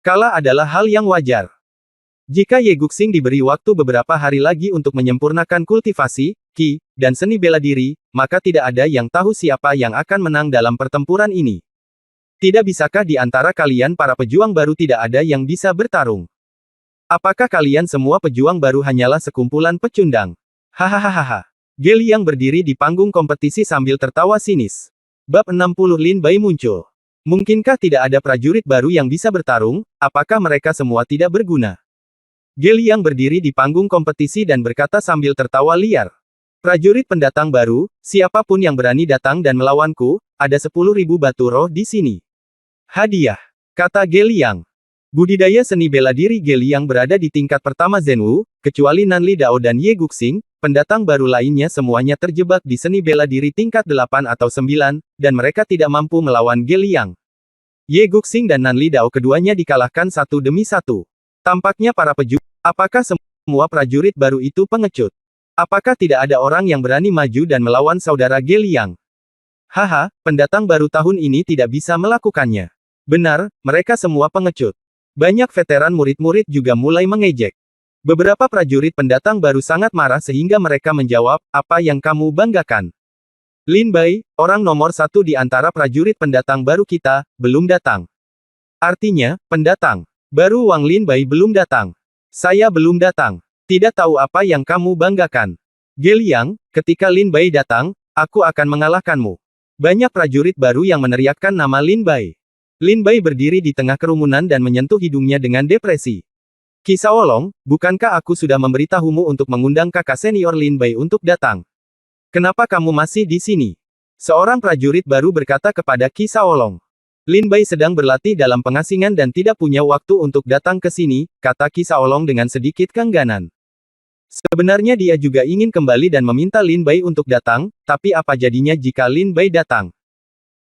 Kalah adalah hal yang wajar. Jika Ye Guxing diberi waktu beberapa hari lagi untuk menyempurnakan kultivasi, ki, dan seni bela diri, maka tidak ada yang tahu siapa yang akan menang dalam pertempuran ini. Tidak bisakah di antara kalian para pejuang baru tidak ada yang bisa bertarung? Apakah kalian semua pejuang baru hanyalah sekumpulan pecundang? Hahaha. Ge Liang berdiri di panggung kompetisi sambil tertawa sinis. Bab 60 Lin Bai muncul. Mungkinkah tidak ada prajurit baru yang bisa bertarung? Apakah mereka semua tidak berguna? Ge Liang berdiri di panggung kompetisi dan berkata sambil tertawa liar. Prajurit pendatang baru, siapapun yang berani datang dan melawanku, ada 10.000 batu roh di sini. Hadiah, kata Ge Liang. Budidaya seni bela diri Ge Liang berada di tingkat pertama Zhenwu, kecuali Nanli Dao dan Ye Guxing, pendatang baru lainnya semuanya terjebak di seni bela diri tingkat 8 atau 9, dan mereka tidak mampu melawan Ge Liang. Ye Guxing dan Nanli Dao keduanya dikalahkan satu demi satu. Tampaknya para pejuang. Apakah semua prajurit baru itu pengecut? Apakah tidak ada orang yang berani maju dan melawan saudara Ge Liang? Haha, pendatang baru tahun ini tidak bisa melakukannya. Benar, mereka semua pengecut. Banyak veteran murid-murid juga mulai mengejek. Beberapa prajurit pendatang baru sangat marah sehingga mereka menjawab, apa yang kamu banggakan? Lin Bai, orang nomor 1 di antara prajurit pendatang baru kita, belum datang. Artinya, pendatang baru Wang Lin Bai belum datang. Saya belum datang. Tidak tahu apa yang kamu banggakan. Geliang, ketika Lin Bai datang, aku akan mengalahkanmu. Banyak prajurit baru yang meneriakkan nama Lin Bai. Lin Bai berdiri di tengah kerumunan dan menyentuh hidungnya dengan depresi. Qi Shaolong, bukankah aku sudah memberitahumu untuk mengundang kakak senior Lin Bai untuk datang? Kenapa kamu masih di sini? Seorang prajurit baru berkata kepada Qi Shaolong. Lin Bai sedang berlatih dalam pengasingan dan tidak punya waktu untuk datang ke sini, kata Qi Shaolong dengan sedikit keengganan. Sebenarnya dia juga ingin kembali dan meminta Lin Bai untuk datang, tapi apa jadinya jika Lin Bai datang?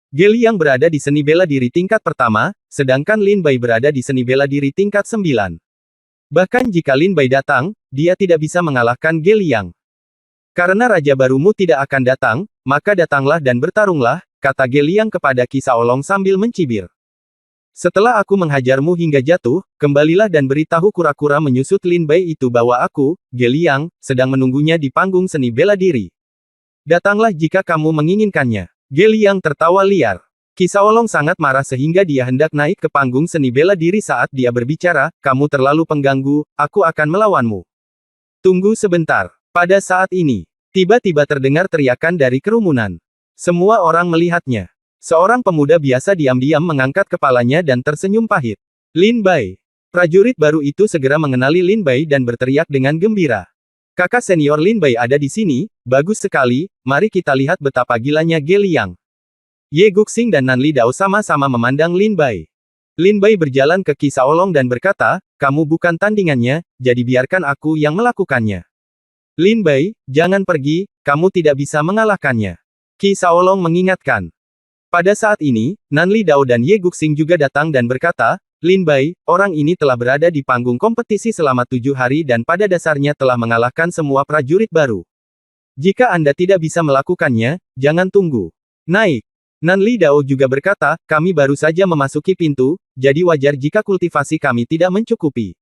Geliang berada di seni bela diri tingkat pertama, sedangkan Lin Bai berada di seni bela diri tingkat 9. Bahkan jika Lin Bai datang, dia tidak bisa mengalahkan Geliang. Karena raja barumu tidak akan datang, maka datanglah dan bertarunglah, kata Geliang kepada Qi Shaolong sambil mencibir. Setelah aku menghajarmu hingga jatuh, kembalilah dan beritahu kura-kura menyusut Lin Bai itu bahwa aku, Geliang, sedang menunggunya di panggung seni bela diri. Datanglah jika kamu menginginkannya. Geliang tertawa liar. Qi Shaolong sangat marah sehingga dia hendak naik ke panggung seni bela diri saat dia berbicara, kamu terlalu pengganggu, aku akan melawanmu. Tunggu sebentar. Pada saat ini, tiba-tiba terdengar teriakan dari kerumunan. Semua orang melihatnya. Seorang pemuda biasa diam-diam mengangkat kepalanya dan tersenyum pahit. Lin Bai. Prajurit baru itu segera mengenali Lin Bai dan berteriak dengan gembira. Kakak senior Lin Bai ada di sini, bagus sekali, mari kita lihat betapa gilanya Geliang. Ye Guxing dan Nan Li Dao sama-sama memandang Lin Bai. Lin Bai berjalan ke Qi Shaolong dan berkata, kamu bukan tandingannya, jadi biarkan aku yang melakukannya. Lin Bai, jangan pergi, kamu tidak bisa mengalahkannya. Qi Shaolong mengingatkan. Pada saat ini, Nan Li Dao dan Ye Guxing juga datang dan berkata, Lin Bai, orang ini telah berada di panggung kompetisi selama 7 hari dan pada dasarnya telah mengalahkan semua prajurit baru. Jika Anda tidak bisa melakukannya, jangan tunggu. Naik. Nan Li Dao juga berkata, kami baru saja memasuki pintu, jadi wajar jika kultivasi kami tidak mencukupi.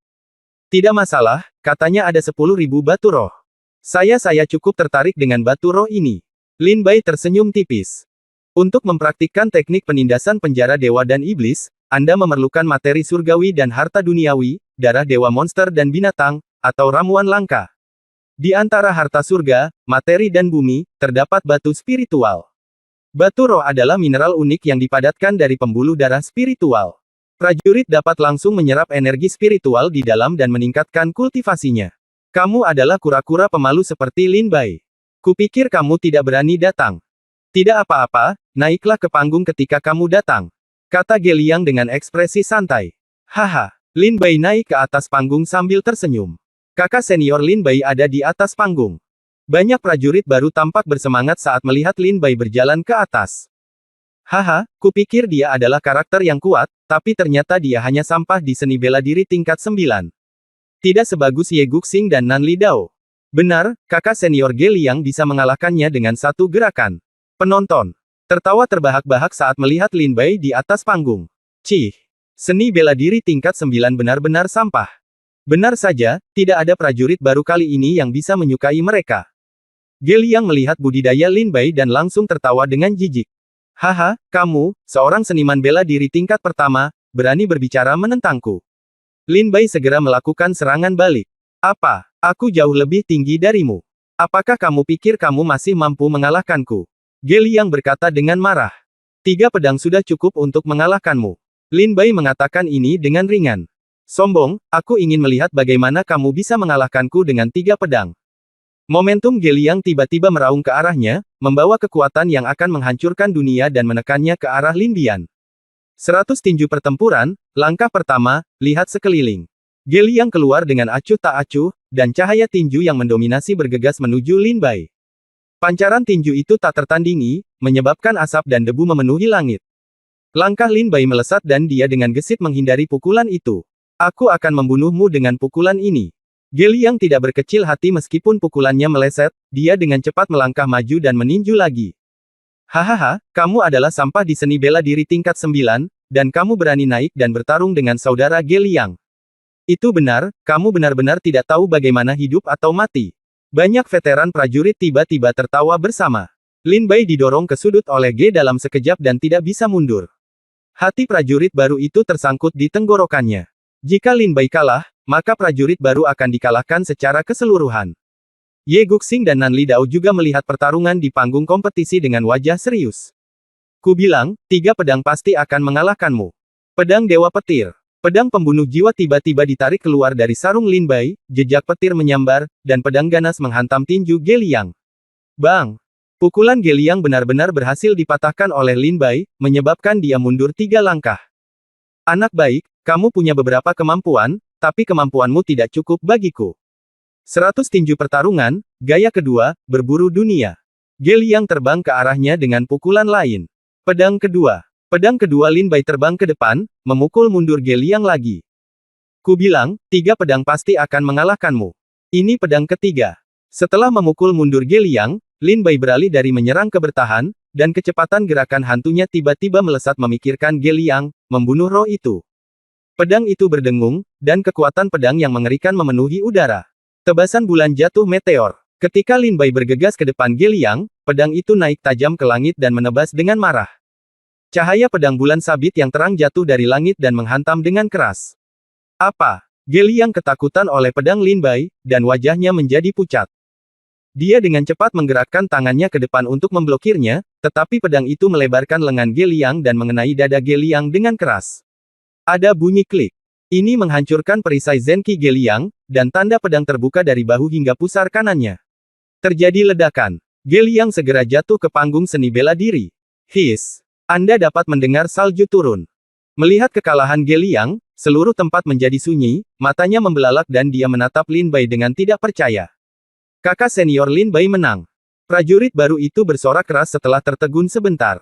Tidak masalah, katanya ada 10.000 batu roh. Saya cukup tertarik dengan batu roh ini. Lin Bai tersenyum tipis. Untuk mempraktikkan teknik penindasan penjara dewa dan iblis, Anda memerlukan materi surgawi dan harta duniawi, darah dewa monster dan binatang, atau ramuan langka. Di antara harta surga, materi dan bumi, terdapat batu spiritual. Batu roh adalah mineral unik yang dipadatkan dari pembuluh darah spiritual. Prajurit dapat langsung menyerap energi spiritual di dalam dan meningkatkan kultivasinya. Kamu adalah kura-kura pemalu seperti Lin Bai. Kupikir kamu tidak berani datang. Tidak apa-apa, naiklah ke panggung ketika kamu datang. Kata Geliang dengan ekspresi santai. Haha, Lin Bai naik ke atas panggung sambil tersenyum. Kakak senior Lin Bai ada di atas panggung. Banyak prajurit baru tampak bersemangat saat melihat Lin Bai berjalan ke atas. Haha, kupikir dia adalah karakter yang kuat, tapi ternyata dia hanya sampah di seni bela diri tingkat 9. Tidak sebagus Ye Guxing dan Nan Li Dao. Benar, kakak senior Geliang bisa mengalahkannya dengan satu gerakan. Penonton tertawa terbahak-bahak saat melihat Lin Bai di atas panggung. Cih, seni bela diri tingkat 9 benar-benar sampah. Benar saja, tidak ada prajurit baru kali ini yang bisa menyukai mereka. Geliang melihat budidaya Lin Bai dan langsung tertawa dengan jijik. Haha, kamu, seorang seniman bela diri tingkat pertama, berani berbicara menentangku. Lin Bai segera melakukan serangan balik. Apa? Aku jauh lebih tinggi darimu. Apakah kamu pikir kamu masih mampu mengalahkanku? Geliang berkata dengan marah. 3 pedang sudah cukup untuk mengalahkanmu. Lin Bai mengatakan ini dengan ringan. Sombong, aku ingin melihat bagaimana kamu bisa mengalahkanku dengan 3 pedang. Momentum Geliang tiba-tiba meraung ke arahnya, membawa kekuatan yang akan menghancurkan dunia dan menekannya ke arah Lin Bian. 100 tinju pertempuran, langkah pertama, lihat sekeliling. Geliang keluar dengan acuh tak acuh, dan cahaya tinju yang mendominasi bergegas menuju Lin Bai. Pancaran tinju itu tak tertandingi, menyebabkan asap dan debu memenuhi langit. Langkah Lin Bai melesat dan dia dengan gesit menghindari pukulan itu. Aku akan membunuhmu dengan pukulan ini. Geliang tidak berkecil hati meskipun pukulannya meleset, dia dengan cepat melangkah maju dan meninju lagi. Hahaha, kamu adalah sampah di seni bela diri tingkat 9, dan kamu berani naik dan bertarung dengan saudara Geliang. Itu benar, kamu benar-benar tidak tahu bagaimana hidup atau mati. Banyak veteran prajurit tiba-tiba tertawa bersama. Lin Bai didorong ke sudut oleh Ge dalam sekejap dan tidak bisa mundur. Hati prajurit baru itu tersangkut di tenggorokannya. Jika Lin Bai kalah, maka prajurit baru akan dikalahkan secara keseluruhan. Ye Guxing dan Nan Lidao juga melihat pertarungan di panggung kompetisi dengan wajah serius. Ku bilang, 3 pedang pasti akan mengalahkanmu. Pedang Dewa Petir. Pedang pembunuh jiwa tiba-tiba ditarik keluar dari sarung Lin Bai, jejak petir menyambar, dan pedang ganas menghantam tinju Ge Liang. Bang! Pukulan Ge Liang benar-benar berhasil dipatahkan oleh Lin Bai, menyebabkan dia mundur 3 langkah. Anak baik, kamu punya beberapa kemampuan, tapi kemampuanmu tidak cukup bagiku. 100 tinju pertarungan, gaya kedua, berburu dunia. Ge Liang terbang ke arahnya dengan pukulan lain. Pedang kedua. Pedang kedua Lin Bai terbang ke depan, memukul mundur Ge Liang lagi. Ku bilang, 3 pedang pasti akan mengalahkanmu. Ini pedang ketiga. Setelah memukul mundur Ge Liang, Lin Bai beralih dari menyerang ke bertahan, dan kecepatan gerakan hantunya tiba-tiba melesat memikirkan Ge Liang, membunuh roh itu. Pedang itu berdengung, dan kekuatan pedang yang mengerikan memenuhi udara. Tebasan bulan jatuh meteor. Ketika Lin Bai bergegas ke depan Ge Liang, pedang itu naik tajam ke langit dan menebas dengan marah. Cahaya pedang bulan sabit yang terang jatuh dari langit dan menghantam dengan keras. Apa? Ge Liang ketakutan oleh pedang Lin Bai, dan wajahnya menjadi pucat. Dia dengan cepat menggerakkan tangannya ke depan untuk memblokirnya, tetapi pedang itu melebarkan lengan Ge Liang dan mengenai dada Ge Liang dengan keras. Ada bunyi klik. Ini menghancurkan perisai Zenki Ge Liang, dan tanda pedang terbuka dari bahu hingga pusar kanannya. Terjadi ledakan. Ge Liang segera jatuh ke panggung seni bela diri. His. Anda dapat mendengar salju turun. Melihat kekalahan Ge Liang, seluruh tempat menjadi sunyi, matanya membelalak dan dia menatap Lin Bai dengan tidak percaya. Kakak senior Lin Bai menang. Prajurit baru itu bersorak keras setelah tertegun sebentar.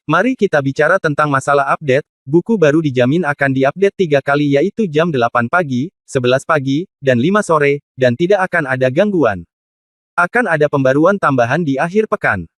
Mari kita bicara tentang masalah update. Buku baru dijamin akan diupdate 3 kali yaitu jam 8 pagi, 11 pagi, dan 5 sore, dan tidak akan ada gangguan. Akan ada pembaruan tambahan di akhir pekan.